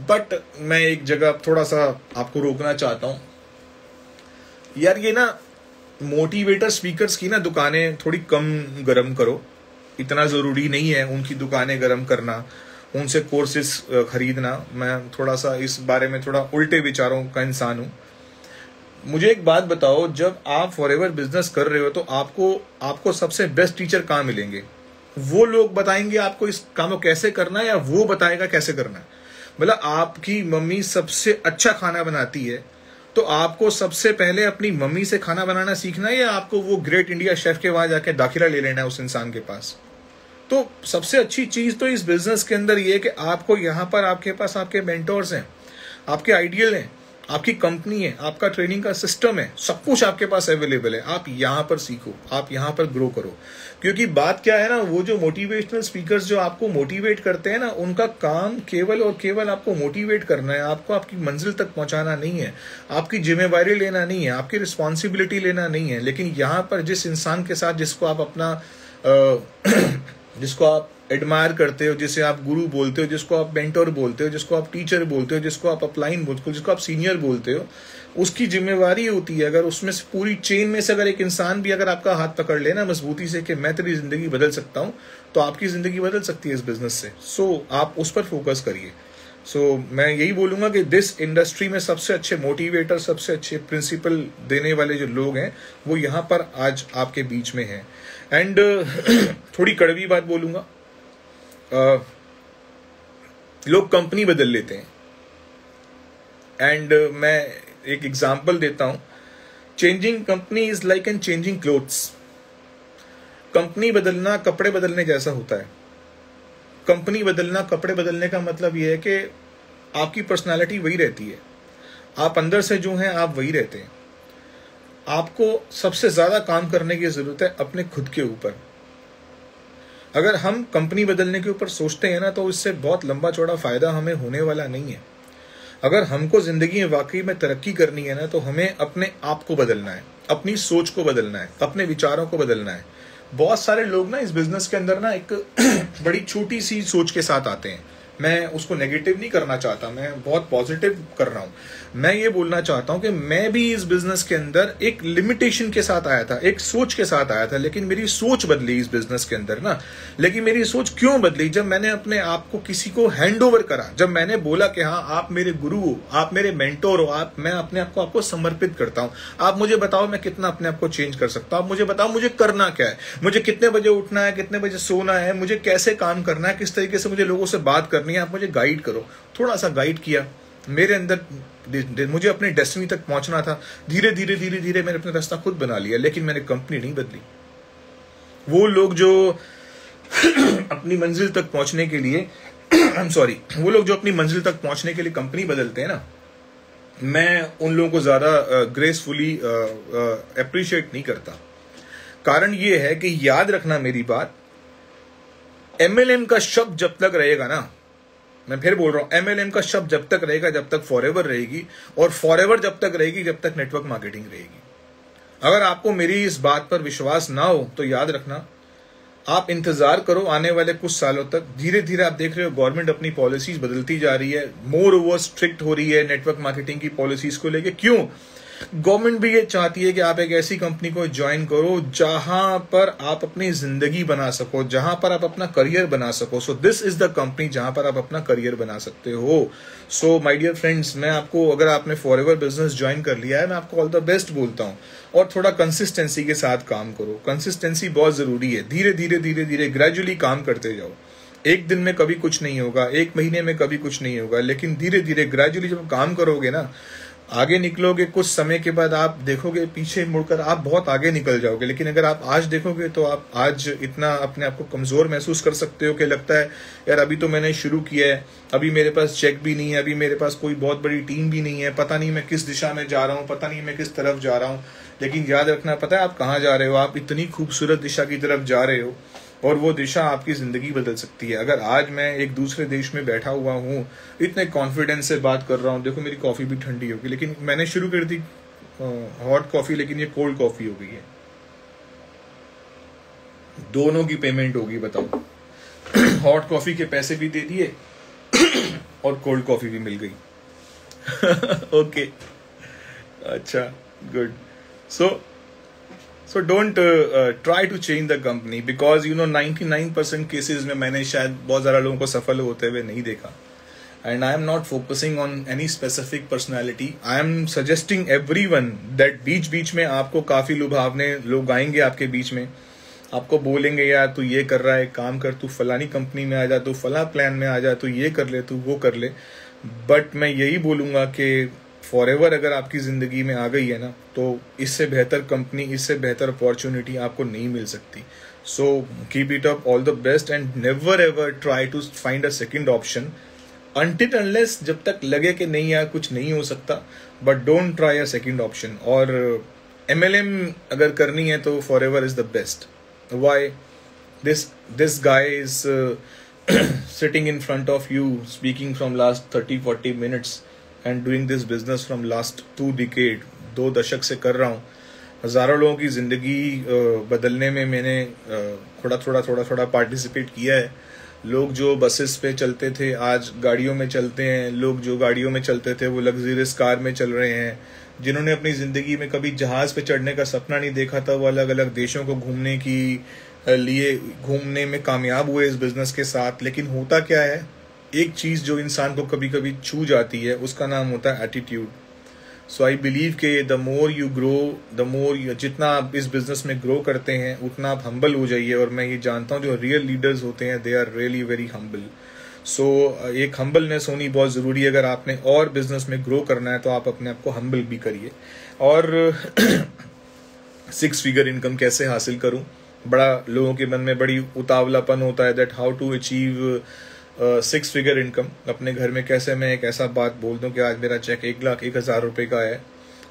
बट मैं एक जगह थोड़ा सा आपको रोकना चाहता हूं। यार ये ना मोटिवेटर स्पीकर्स की ना दुकानें थोड़ी कम गरम करो। इतना ज़रूरी नहीं है उनकी दुकानें गरम करना, उनसे कोर्सेज खरीदना। मैं थोड़ा सा इस बारे में थोड़ा उल्टे विचारों का इंसान हूं। मुझे एक बात बताओ, जब आप फॉरएवर बिजनेस कर रहे हो तो आपको सबसे बेस्ट टीचर कहाँ मिलेंगे? वो लोग बताएंगे आपको इस काम को कैसे करना है, या वो बताएगा कैसे करना है? मतलब आपकी मम्मी सबसे अच्छा खाना बनाती है तो आपको सबसे पहले अपनी मम्मी से खाना बनाना सीखना है, या आपको वो ग्रेट इंडिया शेफ के वहां जाके दाखिला ले लेना है उस इंसान के पास? तो सबसे अच्छी चीज तो इस बिजनेस के अंदर ये है कि आपको यहाँ पर आपके पास आपके मेंटोर्स हैं, आपके आइडियल हैं, आपकी कंपनी है, आपका ट्रेनिंग का सिस्टम है, सब कुछ आपके पास अवेलेबल है। आप यहाँ पर सीखो, आप यहाँ पर ग्रो करो। क्योंकि बात क्या है ना, वो जो मोटिवेशनल स्पीकर्स जो आपको मोटिवेट करते हैं ना, उनका काम केवल और केवल आपको मोटिवेट करना है, आपको आपकी मंजिल तक पहुंचाना नहीं है, आपकी जिम्मेवारी लेना नहीं है, आपकी रिस्पॉन्सिबिलिटी लेना नहीं है। लेकिन यहाँ पर जिस इंसान के साथ जिसको आप अपना जिसको आप एडमायर करते हो, जिसे आप गुरु बोलते हो, जिसको आप मेंटर बोलते हो, जिसको आप टीचर बोलते हो, जिसको आप अपलाइन बोलते हो, जिसको आप सीनियर बोलते हो, उसकी जिम्मेवारी होती है। अगर उसमें से पूरी चेन में से अगर एक इंसान भी अगर आपका हाथ पकड़ लेना मजबूती से कि मैं तेरी जिंदगी बदल सकता हूँ, तो आपकी जिंदगी बदल सकती है इस बिजनेस से। सो आप उस पर फोकस करिए। सो मैं यही बोलूंगा कि दिस इंडस्ट्री में सबसे अच्छे मोटिवेटर, सबसे अच्छे प्रिंसिपल देने वाले जो लोग हैं वो यहाँ पर आज आपके बीच में हैं। एंड थोड़ी कड़वी बात बोलूंगा, लोग कंपनी बदल लेते हैं। एंड मैं एक एग्जांपल देता हूं, changing company is like an changing clothes. Company बदलना कपड़े बदलने जैसा होता है। कंपनी बदलना, कपड़े बदलने का मतलब यह है कि आपकी पर्सनालिटी वही रहती है, आप अंदर से जो हैं आप वही रहते हैं। आपको सबसे ज्यादा काम करने की जरूरत है अपने खुद के ऊपर। अगर हम कंपनी बदलने के ऊपर सोचते हैं ना, तो इससे बहुत लंबा चौड़ा फायदा हमें होने वाला नहीं है। अगर हमको जिंदगी में वाकई में तरक्की करनी है ना, तो हमें अपने आप को बदलना है, अपनी सोच को बदलना है, अपने विचारों को बदलना है। बहुत सारे लोग ना इस बिजनेस के अंदर ना एक बड़ी छोटी सी सोच के साथ आते हैं, मैं उसको नेगेटिव नहीं करना चाहता, मैं बहुत पॉजिटिव कर रहा हूं। मैं ये बोलना चाहता हूं कि मैं भी इस बिजनेस के अंदर एक लिमिटेशन के साथ आया था, एक सोच के साथ आया था, लेकिन मेरी सोच बदली इस बिजनेस के अंदर ना। लेकिन मेरी सोच क्यों बदली? जब मैंने अपने आप को किसी को हैंड ओवर करा, जब मैंने बोला कि हाँ आप मेरे गुरु हो, आप मेरे मेंटोर हो, मैं अपने आप को आपको समर्पित करता हूं, आप मुझे बताओ मैं कितना अपने आप को चेंज कर सकता हूं, आप मुझे बताओ मुझे करना क्या है, मुझे कितने बजे उठना है, कितने बजे सोना है, मुझे कैसे काम करना है, किस तरीके से मुझे लोगों से बात करनी है, आप मुझे गाइड करो। थोड़ा सा गाइड किया, मेरे अंदर मुझे अपनी डेस्टिनी तक पहुंचना था। धीरे धीरे धीरे धीरे मैंने अपना रास्ता खुद बना लिया, लेकिन मैंने कंपनी नहीं बदली। वो लोग जो अपनी मंजिल तक पहुंचने के लिए वो लोग जो अपनी मंजिल तक पहुंचने के लिए कंपनी बदलते हैं ना, मैं उन लोगों को ज्यादा ग्रेसफुली अप्रिशिएट नहीं करता। कारण ये है कि याद रखना मेरी बात, MLM का शब्द जब तक रहेगा ना, मैं फिर बोल रहा हूं, MLM का शब्द जब तक रहेगा जब तक फॉरएवर रहेगी, और फॉरएवर जब तक रहेगी जब तक नेटवर्क मार्केटिंग रहेगी। अगर आपको मेरी इस बात पर विश्वास ना हो तो याद रखना, आप इंतजार करो आने वाले कुछ सालों तक। धीरे धीरे आप देख रहे हो गवर्नमेंट अपनी पॉलिसीज बदलती जा रही है, मोर ओवर स्ट्रिक्ट हो रही है नेटवर्क मार्केटिंग की पॉलिसीज को लेके। क्यों? गवर्नमेंट भी ये चाहती है कि आप एक ऐसी कंपनी को ज्वाइन करो जहां पर आप अपनी जिंदगी बना सको, जहां पर आप अपना करियर बना सको। सो दिस इज द कंपनी जहां पर आप अपना करियर बना सकते हो। सो माय डियर फ्रेंड्स, मैं आपको, अगर आपने फॉरएवर बिजनेस ज्वाइन कर लिया है, मैं आपको ऑल द बेस्ट बोलता हूं। और थोड़ा कंसिस्टेंसी के साथ काम करो, कंसिस्टेंसी बहुत जरूरी है। धीरे धीरे धीरे धीरे ग्रेजुअली काम करते जाओ। एक दिन में कभी कुछ नहीं होगा, एक महीने में कभी कुछ नहीं होगा, लेकिन धीरे धीरे ग्रेजुअली जब काम करोगे ना, आगे निकलोगे। कुछ समय के बाद आप देखोगे पीछे मुड़कर आप बहुत आगे निकल जाओगे। लेकिन अगर आप आज देखोगे तो आप आज इतना अपने आप को कमजोर महसूस कर सकते हो कि लगता है यार अभी तो मैंने शुरू किया है, अभी मेरे पास चेक भी नहीं है, अभी मेरे पास कोई बहुत बड़ी टीम भी नहीं है, पता नहीं मैं किस दिशा में जा रहा हूँ, पता नहीं मैं किस तरफ जा रहा हूँ। लेकिन याद रखना, पता है आप कहाँ जा रहे हो? आप इतनी खूबसूरत दिशा की तरफ जा रहे हो, और वो दिशा आपकी जिंदगी बदल सकती है। अगर आज मैं एक दूसरे देश में बैठा हुआ हूँ, इतने कॉन्फिडेंस से बात कर रहा हूँ, देखो मेरी कॉफी भी ठंडी होगी, लेकिन मैंने शुरू कर दी हॉट कॉफी, लेकिन ये कोल्ड कॉफी हो गई है। दोनों की पेमेंट होगी, बताओ। हॉट कॉफी के पैसे भी दे दिए और कोल्ड कॉफी भी मिल गई। ओके, अच्छा, good. So don't try to change the company, because 99% cases में मैंने शायद बहुत ज़्यादा लोगों को सफल होते हुए नहीं देखा। And I am not focusing on any specific personality. I am suggesting everyone that बीच में आपको काफ़ी लुभावने लोग आएंगे आपके बीच में, आपको बोलेंगे यार तू ये कर रहा है, काम कर, तू फलानी कंपनी में आ जा, तू फला प्लान में आ जा, तू ये कर ले, तू वो कर ले। बट मैं यही बोलूँगा कि फॉरएवर अगर आपकी ज़िंदगी में आ गई है ना, तो इससे बेहतर कंपनी, इससे बेहतर अपॉर्चुनिटी आपको नहीं मिल सकती। So keep it up, all the best, and never ever try to find a second option until unless, जब तक लगे कि नहीं यार कुछ नहीं हो सकता, but don't try a second option. और MLM अगर करनी है तो Forever is the best. Why? This guy is sitting in front of you, speaking from last 30-40 minutes and doing this business from last 2 decade, 2 दशक से कर रहा हूँ। हजारों लोगों की जिंदगी बदलने में मैंने थोड़ा पार्टिसिपेट किया है। लोग जो बसेस पे चलते थे आज गाड़ियों में चलते हैं, लोग जो गाड़ियों में चलते थे वो लग्जरियस कार में चल रहे हैं, जिन्होंने अपनी जिंदगी में कभी जहाज पे चढ़ने का सपना नहीं देखा था, वो अलग अलग देशों को घूमने में कामयाब हुए इस बिजनेस के साथ। लेकिन होता क्या है, एक चीज जो इंसान को कभी कभी छू जाती है, उसका नाम होता है एटीट्यूड। सो आई बिलीव के द मोर यू ग्रो, जितना आप इस बिजनेस में ग्रो करते हैं उतना आप हम्बल हो जाइए। और मैं ये जानता हूँ जो रियल लीडर्स होते हैं they are really very humble. So एक हम्बलनेस होनी बहुत ज़रूरी है। अगर आपने और बिजनेस में ग्रो करना है तो आप अपने आप को हम्बल भी करिए। और 6 figure इनकम कैसे हासिल करूं, बड़ा लोगों के मन में बड़ी उतावलापन होता है that how to achieve 6 figure income. अपने घर में कैसे मैं एक ऐसा बात बोल दूं कि आज मेरा चेक 1,01,000 रुपए का है।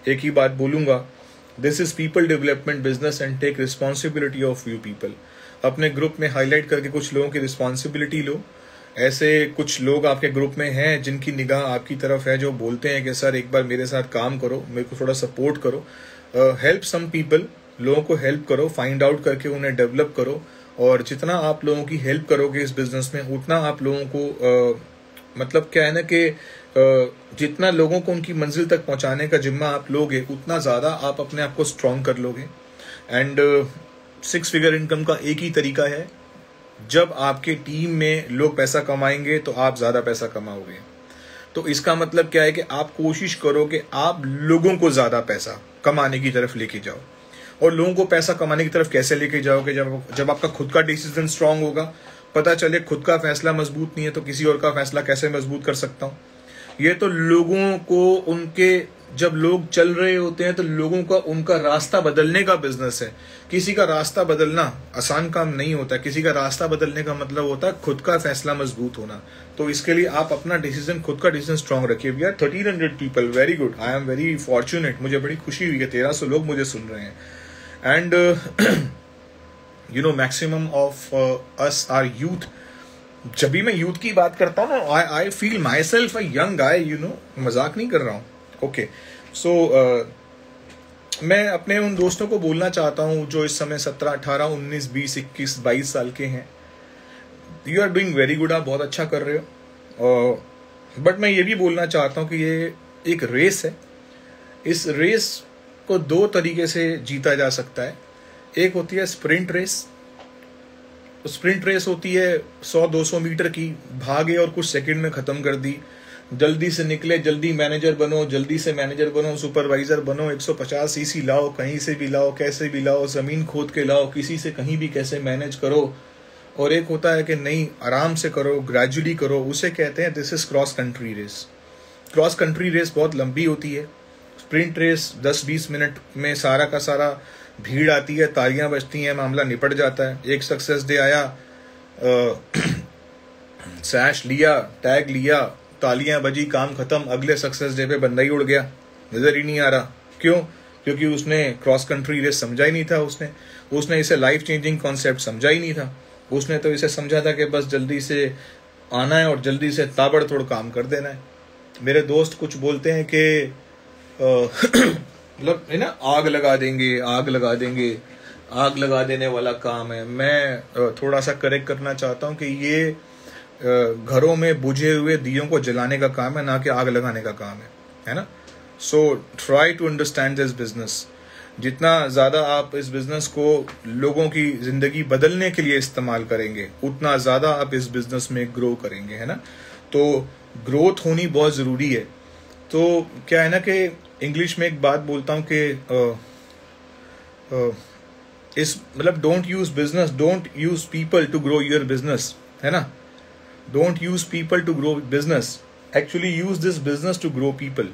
एक ही बात बोलूंगा, this is people development business and take responsibility of you people. अपने ग्रुप में हाईलाइट करके कुछ लोगों की रिस्पॉन्सिबिलिटी लो। ऐसे कुछ लोग आपके ग्रुप में हैं जिनकी निगाह आपकी तरफ है, जो बोलते हैं कि सर एक बार मेरे साथ काम करो, मेरे को थोड़ा सपोर्ट करो। हेल्प सम पीपल, लोगों को हेल्प करो, फाइंड आउट करके उन्हें डेवलप करो। और जितना आप लोगों की हेल्प करोगे इस बिजनेस में, उतना आप लोगों को मतलब क्या है ना कि जितना लोगों को उनकी मंजिल तक पहुंचाने का जिम्मा आप लोगे, उतना ज़्यादा आप अपने आप को स्ट्रॉन्ग कर लोगे। एंड 6 फिगर इनकम का एक ही तरीका है, जब आपके टीम में लोग पैसा कमाएंगे तो आप ज़्यादा पैसा कमाओगे। तो इसका मतलब क्या है कि आप कोशिश करो कि आप लोगों को ज़्यादा पैसा कमाने की तरफ लेके जाओ। और लोगों को पैसा कमाने की तरफ कैसे लेके जाओगे? जब आपका खुद का डिसीजन स्ट्रांग होगा, पता चले खुद का फैसला मजबूत नहीं है तो किसी और का फैसला कैसे मजबूत कर सकता हूँ। ये तो लोगों को उनके, जब लोग चल रहे होते हैं तो लोगों का उनका रास्ता बदलने का बिजनेस है। किसी का रास्ता बदलना आसान काम नहीं होता। किसी का रास्ता बदलने का मतलब होता है खुद का फैसला मजबूत होना। तो इसके लिए आप अपना डिसीजन, खुद का डिसीजन स्ट्रांग रखिए। We are 1300 people, very good, I am very fortunate. मुझे बड़ी खुशी हुई है 1300 लोग मुझे सुन रहे हैं। And you know, maximum of us are youth. जब भी मैं यूथ की बात करता हूँ ना, I feel myself a young guy, you know, मजाक नहीं कर रहा हूँ। ओके, सो मैं अपने उन दोस्तों को बोलना चाहता हूँ जो इस समय 17, 18, 19, 20, 21, 22 साल के हैं। You are doing very good, आप बहुत अच्छा कर रहे हो। बट मैं ये भी बोलना चाहता हूँ कि ये एक रेस है। इस रेस को 2 तरीके से जीता जा सकता है। एक होती है स्प्रिंट रेस। स्प्रिंट रेस होती है 100-200 मीटर की, भागे और कुछ सेकंड में खत्म कर दी। जल्दी से निकले, जल्दी मैनेजर बनो, जल्दी से मैनेजर बनो, सुपरवाइजर बनो, 150 सीसी लाओ, कहीं से भी लाओ, कैसे भी लाओ, जमीन खोद के लाओ, किसी से कहीं भी कैसे मैनेज करो। और एक होता है कि नहीं, आराम से करो, ग्रेजुअली करो, उसे कहते हैं this is cross country race. Cross country race बहुत लंबी होती है। स्प्रिंट रेस 10-20 मिनट में सारा का सारा भीड़ आती है, तालियां बजती हैं, मामला निपट जाता है। एक सक्सेस डे आया, सैश लिया, टैग लिया, तालियां बजी, काम खत्म। अगले सक्सेस डे पे बंदा ही उड़ गया, नजर ही नहीं आ रहा। क्यों? क्योंकि उसने क्रॉस कंट्री रेस समझा ही नहीं था। उसने इसे लाइफ चेंजिंग कॉन्सेप्ट समझा ही नहीं था। उसने तो इसे समझा था कि बस जल्दी से आना है और जल्दी से ताबड़तोड़ काम कर देना है। मेरे दोस्त कुछ बोलते हैं कि मतलब है ना, आग लगा देंगे, आग लगा देंगे, आग लगा देने वाला काम है। मैं थोड़ा सा करेक्ट करना चाहता हूँ कि ये घरों में बुझे हुए दियों को जलाने का काम है, ना कि आग लगाने का काम है ना। So try to understand this business. जितना ज़्यादा आप इस बिजनेस को लोगों की ज़िंदगी बदलने के लिए इस्तेमाल करेंगे, उतना ज़्यादा आप इस बिजनेस में ग्रो करेंगे, है ना। तो ग्रोथ होनी बहुत ज़रूरी है। तो क्या है ना कि इंग्लिश में एक बात बोलता हूँ कि इस मतलब don't use business, don't use people to grow your business, है ना। Don't use people to grow business, actually use this business to grow people.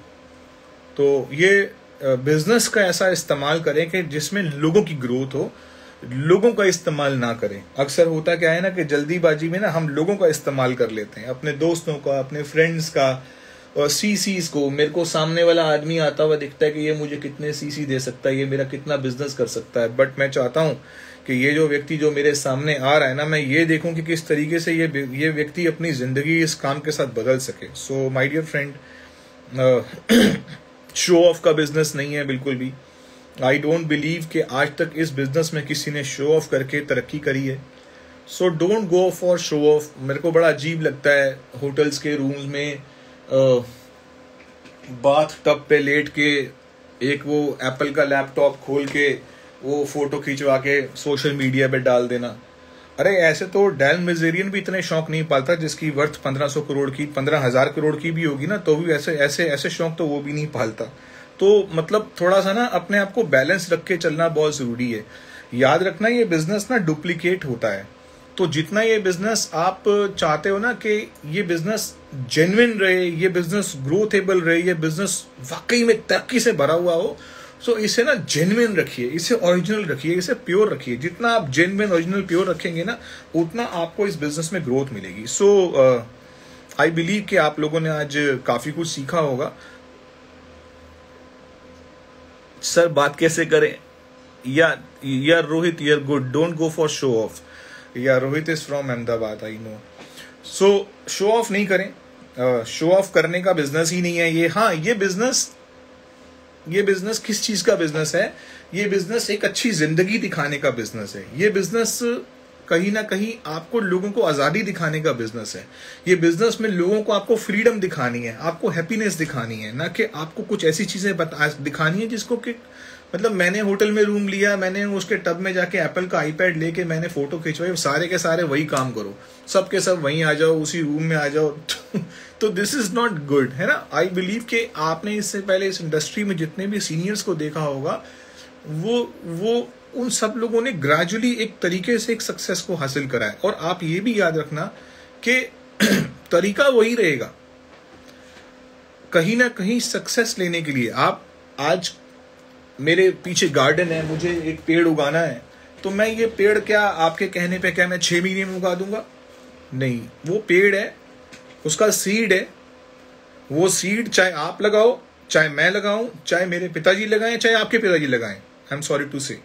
तो ये बिजनेस का ऐसा इस्तेमाल करें कि जिसमें लोगों की ग्रोथ हो, लोगों का इस्तेमाल ना करें। अक्सर होता क्या है ना कि जल्दीबाजी में ना हम लोगों का इस्तेमाल कर लेते हैं, अपने दोस्तों का, अपने फ्रेंड्स का, और सीसीज को। मेरे को सामने वाला आदमी आता हुआ दिखता है कि ये मुझे कितने सीसी दे सकता है, ये मेरा कितना बिजनेस कर सकता है। बट मैं चाहता हूँ कि ये जो व्यक्ति जो मेरे सामने आ रहा है ना, मैं ये देखूं कि किस तरीके से ये व्यक्ति अपनी जिंदगी इस काम के साथ बदल सके। So my dear friend, show off का बिजनेस नहीं है बिल्कुल भी। आई डोंट बिलीव कि आज तक इस बिजनेस में किसी ने शो ऑफ करके तरक्की करी है। So don't go for show of. मेरे को बड़ा अजीब लगता है होटल्स के रूम्स में बाथ टब पे लेट के एक वो एप्पल का लैपटॉप खोल के वो फोटो खिंचवा के सोशल मीडिया पे डाल देना। अरे ऐसे तो डैन मिजेरियन भी इतने शौक नहीं पालता, जिसकी वर्थ 1500 करोड़ की, 15,000 करोड़ की भी होगी ना, तो भी ऐसे शौक तो वो भी नहीं पालता। तो मतलब थोड़ा सा ना अपने आप को बैलेंस रख के चलना बहुत जरूरी है। याद रखना, ये बिजनेस ना डुप्लीकेट होता है। तो जितना ये बिजनेस आप चाहते हो ना कि ये बिजनेस जेन्युइन रहे, ये बिजनेस ग्रोथेबल रहे, ये बिजनेस वाकई में तरक्की से भरा हुआ हो, सो इसे ना जेन्युइन रखिए, इसे ओरिजिनल रखिए, इसे प्योर रखिए। जितना आप जेन्युइन, ओरिजिनल, प्योर रखेंगे ना, उतना आपको इस बिजनेस में ग्रोथ मिलेगी। सो आई बिलीव कि आप लोगों ने आज काफी कुछ सीखा होगा। सर बात कैसे करें? Yeah Rohit, you're good, don't go for show off. Yeah Rohit is from Ahmedabad, I know. So show off नहीं करें। शो ऑफ करने का बिजनेस ही नहीं है ये। हाँ, ये बिजनेस किस चीज का बिजनेस है? ये बिजनेस एक अच्छी जिंदगी दिखाने का बिजनेस है। ये बिजनेस कहीं ना कहीं आपको लोगों को आज़ादी दिखाने का बिजनेस है। ये बिजनेस में लोगों को आपको फ्रीडम दिखानी है, आपको हैप्पीनेस दिखानी है, ना कि आपको कुछ ऐसी चीज़ें दिखानी है जिसको कि मतलब मैंने होटल में रूम लिया, मैंने उसके टब में जाके एप्पल का आईपैड लेके मैंने फोटो खिंचवाई, सारे के सारे वही काम करो, सब के सब वहीं आ जाओ, उसी रूम में आ जाओ तो दिस इज नॉट गुड, है ना। आई बिलीव कि आपने इससे पहले इस इंडस्ट्री में जितने भी सीनियर्स को देखा होगा, वो उन सब लोगों ने ग्रेजुअली एक तरीके से एक सक्सेस को हासिल करा है। और आप ये भी याद रखना कि तरीका वही रहेगा, कहीं ना कहीं सक्सेस लेने के लिए। आप आज मेरे पीछे गार्डन है, मुझे एक पेड़ उगाना है, तो मैं ये पेड़ क्या आपके कहने पे क्या मैं 6 महीने में उगा दूंगा? नहीं, वो पेड़ है, उसका सीड है, वो सीड चाहे आप लगाओ, चाहे मैं लगाऊं, चाहे मेरे पिताजी लगाएं, चाहे आपके पिताजी लगाएं, आई एम सॉरी टू से,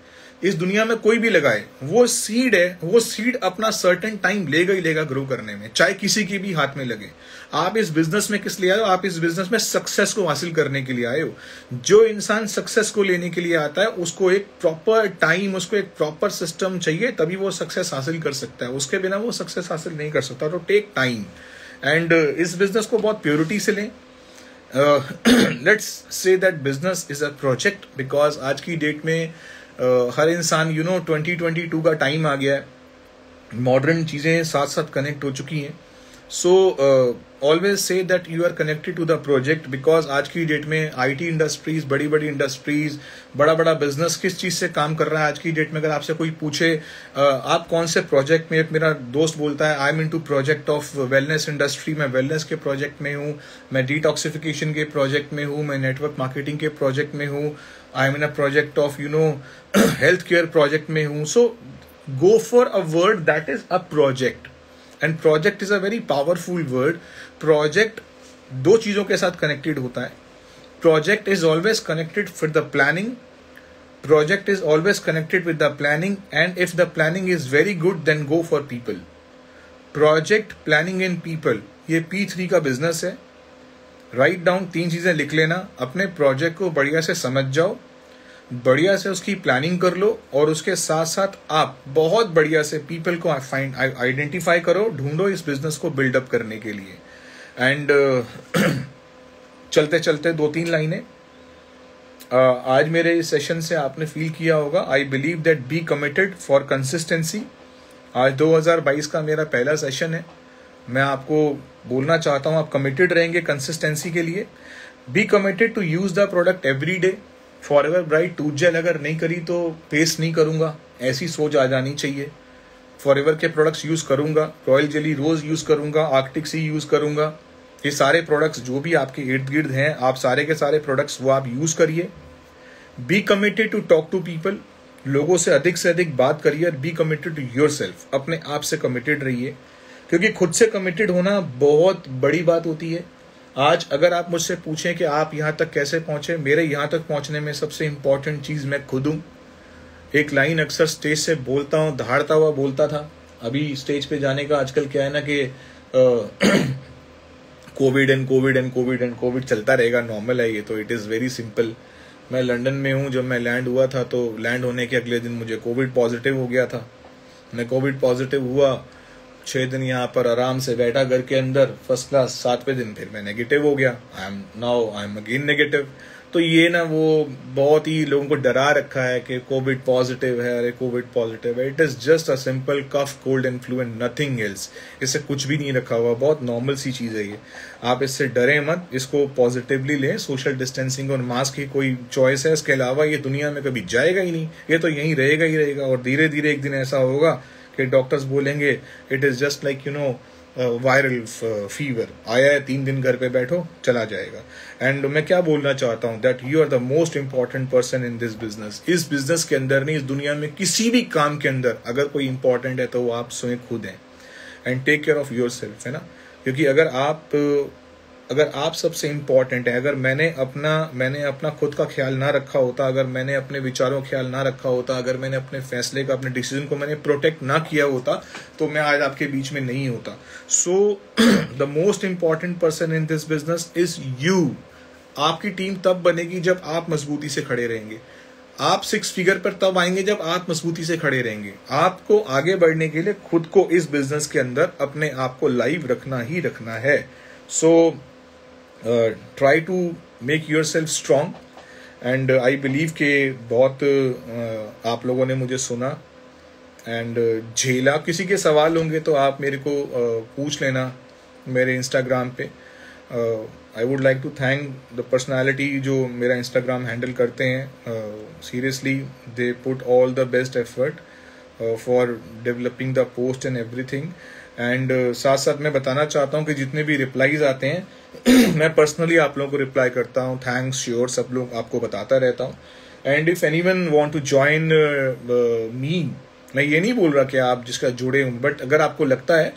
इस दुनिया में कोई भी लगाए, वो सीड है, वो सीड अपना सर्टेन टाइम लेगा ही लेगा ग्रो करने में, चाहे किसी की भी हाथ में लगे। आप इस बिजनेस में किस लिए आए हो? आप इस बिजनेस में सक्सेस को हासिल करने के लिए आए हो। जो इंसान सक्सेस को लेने के लिए आता है, उसको एक प्रॉपर टाइम, उसको एक प्रॉपर सिस्टम चाहिए, तभी वो सक्सेस हासिल कर सकता है। उसके बिना वो सक्सेस हासिल नहीं कर सकता। तो टेक टाइम एंड इस बिजनेस को बहुत प्योरिटी से लें। Let's say that business is a project, because आज की डेट में हर इंसान 2022 का टाइम आ गया है, मॉडर्न चीज़ें साथ साथ कनेक्ट हो चुकी हैं। So always say that you are connected to the project, because आज की डेट में आईटी इंडस्ट्रीज, बड़ी बड़ी इंडस्ट्रीज, बड़ा बड़ा बिजनेस किस चीज़ से काम कर रहा है आज की डेट में। अगर आपसे कोई पूछे आप कौन से प्रोजेक्ट में, एक मेरा दोस्त बोलता है I am into project of wellness industry, मैं वेलनेस के प्रोजेक्ट में हूँ, मैं डिटॉक्सिफिकेशन के प्रोजेक्ट में हूँ, मैं नेटवर्क मार्केटिंग के प्रोजेक्ट में हूँ, I am in a project of health care project में हूँ। So go for a word that is a project, and project is a very powerful word. Project दो चीजों के साथ कनेक्टेड होता है। Project is always connected with the planning, project is always connected with the planning, and if the planning is very good then go for people. Project, planning and people, ये P3 का business है। Write down, 3 चीजें लिख लेना। अपने project को बढ़िया से समझ जाओ, बढ़िया से उसकी प्लानिंग कर लो, और उसके साथ साथ आप बहुत बढ़िया से पीपल को आइडेंटिफाई करो, ढूंढो इस बिजनेस को बिल्डअप करने के लिए। एंड चलते चलते 2-3 लाइनें आज मेरे इस सेशन से आपने फील किया होगा। आई believe that be committed for consistency. आज 2022 का मेरा पहला सेशन है। मैं आपको बोलना चाहता हूँ आप कमिटेड रहेंगे कंसिस्टेंसी के लिए। Be committed to use the product every day. Forever bright tooth gel अगर नहीं करी तो पेस्ट नहीं करूंगा, ऐसी सोच आ जानी चाहिए। फॉरएवर के प्रोडक्ट्स यूज करूंगा, रॉयल जेली रोज यूज करूंगा, आर्कटिक सी यूज करूंगा। ये सारे प्रोडक्ट्स जो भी आपके इर्द गिर्द हैं, आप सारे के सारे प्रोडक्ट्स वो आप यूज करिए। Be committed to talk to people, लोगों से अधिक बात करिए। बी कमिटेड टू योरसेल्फ, अपने आप से कमिटेड रहिए, क्योंकि खुद से कमिटेड होना बहुत बड़ी बात होती है। आज अगर आप मुझसे पूछें कि आप यहाँ तक कैसे पहुंचे, मेरे यहाँ तक पहुंचने में सबसे इंपॉर्टेंट चीज मैं खुद हूँ। एक लाइन अक्सर स्टेज से बोलता हूँ, दहाड़ता हुआ बोलता था। अभी स्टेज पे जाने का आजकल क्या है ना कि कोविड चलता रहेगा, नॉर्मल है ये तो, इट इज़ वेरी सिंपल। मैं लंदन में हूँ, जब मैं लैंड हुआ था तो लैंड होने के अगले दिन मुझे कोविड पॉजिटिव हो गया था। मैं कोविड पॉजिटिव हुआ, 6 दिन यहाँ पर आराम से बैठा घर के अंदर, फर्स्ट क्लास। 7वें दिन फिर मैं नेगेटिव हो गया। I am again negative. तो ये ना वो बहुत ही लोगों को डरा रखा है कि कोविड पॉजिटिव है, अरे कोविड पॉजिटिव है। It is just a simple cough, cold and flu and nothing else. इससे कुछ भी नहीं रखा हुआ, बहुत नॉर्मल सी चीज है ये। आप इससे डरे मत, इसको पॉजिटिवली लें। सोशल डिस्टेंसिंग और मास्क की कोई चॉइस है, इसके अलावा ये दुनिया में कभी जाएगा ही नहीं, ये तो यहीं रहेगा ही रहेगा। और धीरे धीरे एक दिन ऐसा होगा कि डॉक्टर्स बोलेंगे it is just like viral fever, आया है 3 दिन घर पे बैठो, चला जाएगा। एंड मैं क्या बोलना चाहता हूँ, that you are the most important person in this business. इस बिजनेस के अंदर नहीं, इस दुनिया में किसी भी काम के अंदर अगर कोई इंपॉर्टेंट है तो वो आप स्वयं खुद हैं। And take care of yourself, है ना। क्योंकि अगर आप सबसे इम्पॉर्टेंट है, अगर मैंने अपना खुद का ख्याल ना रखा होता, अगर मैंने अपने विचारों का ख्याल ना रखा होता, अगर मैंने अपने फैसले का, अपने डिसीजन को मैंने प्रोटेक्ट ना किया होता, तो मैं आज आपके बीच में नहीं होता। So the most important person in this business is you. आपकी टीम तब बनेगी जब आप मजबूती से खड़े रहेंगे। आप 6 फिगर पर तब आएंगे जब आप मजबूती से खड़े रहेंगे। आपको आगे बढ़ने के लिए खुद को इस बिजनेस के अंदर अपने आप को लाइव रखना ही रखना है। So try to make yourself strong and I believe के बहुत आप लोगों ने मुझे सुना एंड झेला। किसी के सवाल होंगे तो आप मेरे को पूछ लेना मेरे इंस्टाग्राम पे। I would like to thank the personality जो मेरा इंस्टाग्राम हैंडल करते हैं। Seriously they put all the best effort for developing the post and everything. And साथ साथ मैं बताना चाहता हूँ कि जितने भी रिप्लाईज आते हैं मैं पर्सनली आप लोगों को रिप्लाई करता हूँ। थैंक्स, श्योर, सब लोग आपको बताता रहता हूँ। And if anyone want to join me, मैं ये नहीं बोल रहा कि आप जिसका जुड़े हूं, बट अगर आपको लगता है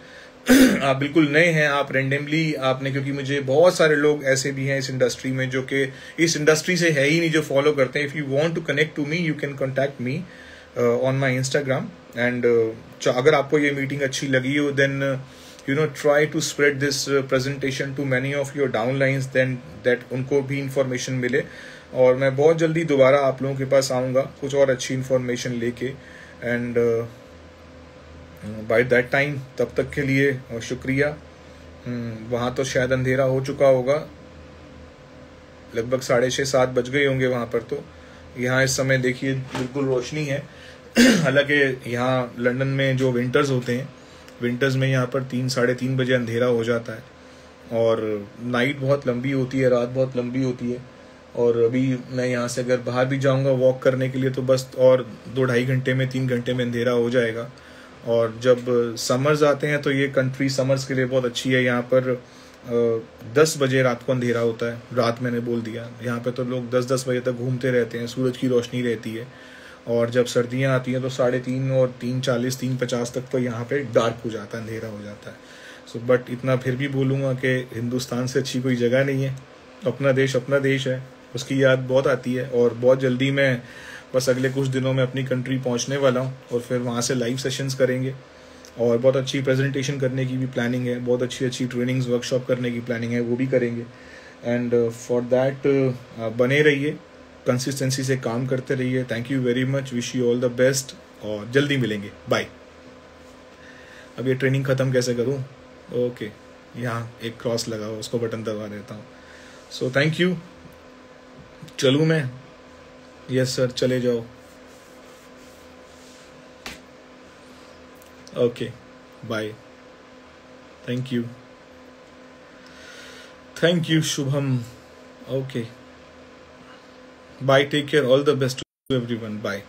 आप बिल्कुल नए हैं, आप रेंडमली आपने, क्योंकि मुझे बहुत सारे लोग ऐसे भी हैं इस इंडस्ट्री में जो कि इस इंडस्ट्री से है ही नहीं, जो फॉलो करते हैं। If you want to connect to me you can contact me on my Instagram. And अगर आपको ये मीटिंग अच्छी लगी हो then you know try to spread this presentation to many of your downlines, then that उनको भी information मिले। और मैं बहुत जल्दी दोबारा आप लोगों के पास आऊँगा कुछ और अच्छी इन्फॉर्मेशन लेके। एंड बाय दैट टाइम, तब तक के लिए शुक्रिया। वहाँ तो शायद अंधेरा हो चुका होगा, लगभग 6:30-7 बज गए होंगे वहाँ पर। तो यहाँ इस समय देखिए बिल्कुल रोशनी है। हालांकि यहाँ लंदन में जो विंटर्स होते हैं, विंटर्स में यहाँ पर 3-3:30 बजे अंधेरा हो जाता है और नाइट बहुत लंबी होती है, रात बहुत लंबी होती है। और अभी मैं यहाँ से अगर बाहर भी जाऊँगा वॉक करने के लिए तो बस और 2-2.5 घंटे में, 3 घंटे में अंधेरा हो जाएगा। और जब समर्स आते हैं तो ये कंट्री समर्स के लिए बहुत अच्छी है। यहाँ पर 10 बजे रात को अंधेरा होता है। रात मैंने बोल दिया, यहाँ पे तो लोग 10-10 बजे तक घूमते रहते हैं, सूरज की रोशनी रहती है। और जब सर्दियाँ आती हैं तो 3:30 और 3:40, 3:50 तक तो यहाँ पे डार्क हो जाता है, अंधेरा हो जाता है। सो बट इतना फिर भी बोलूँगा कि हिंदुस्तान से अच्छी कोई जगह नहीं है। अपना देश है, उसकी याद बहुत आती है। और बहुत जल्दी मैं बस अगले कुछ दिनों में अपनी कंट्री पहुंचने वाला हूं और फिर वहां से लाइव सेशंस करेंगे और बहुत अच्छी प्रेजेंटेशन करने की भी प्लानिंग है, बहुत अच्छी ट्रेनिंग्स, वर्कशॉप करने की प्लानिंग है, वो भी करेंगे। एंड फॉर दैट बने रहिए, कंसिस्टेंसी से काम करते रहिए। Thank you very much, wish you all the best और जल्दी मिलेंगे। बाय। अब ये ट्रेनिंग ख़त्म कैसे करूँ? ओके, यहाँ एक क्रॉस लगा हो, उसको बटन दबा देता हूँ। So thank you. चलूँ मैं? यस सर, चले जाओ। Okay, bye. Thank you Shubham. Okay, bye, take care, all the best to everyone, bye.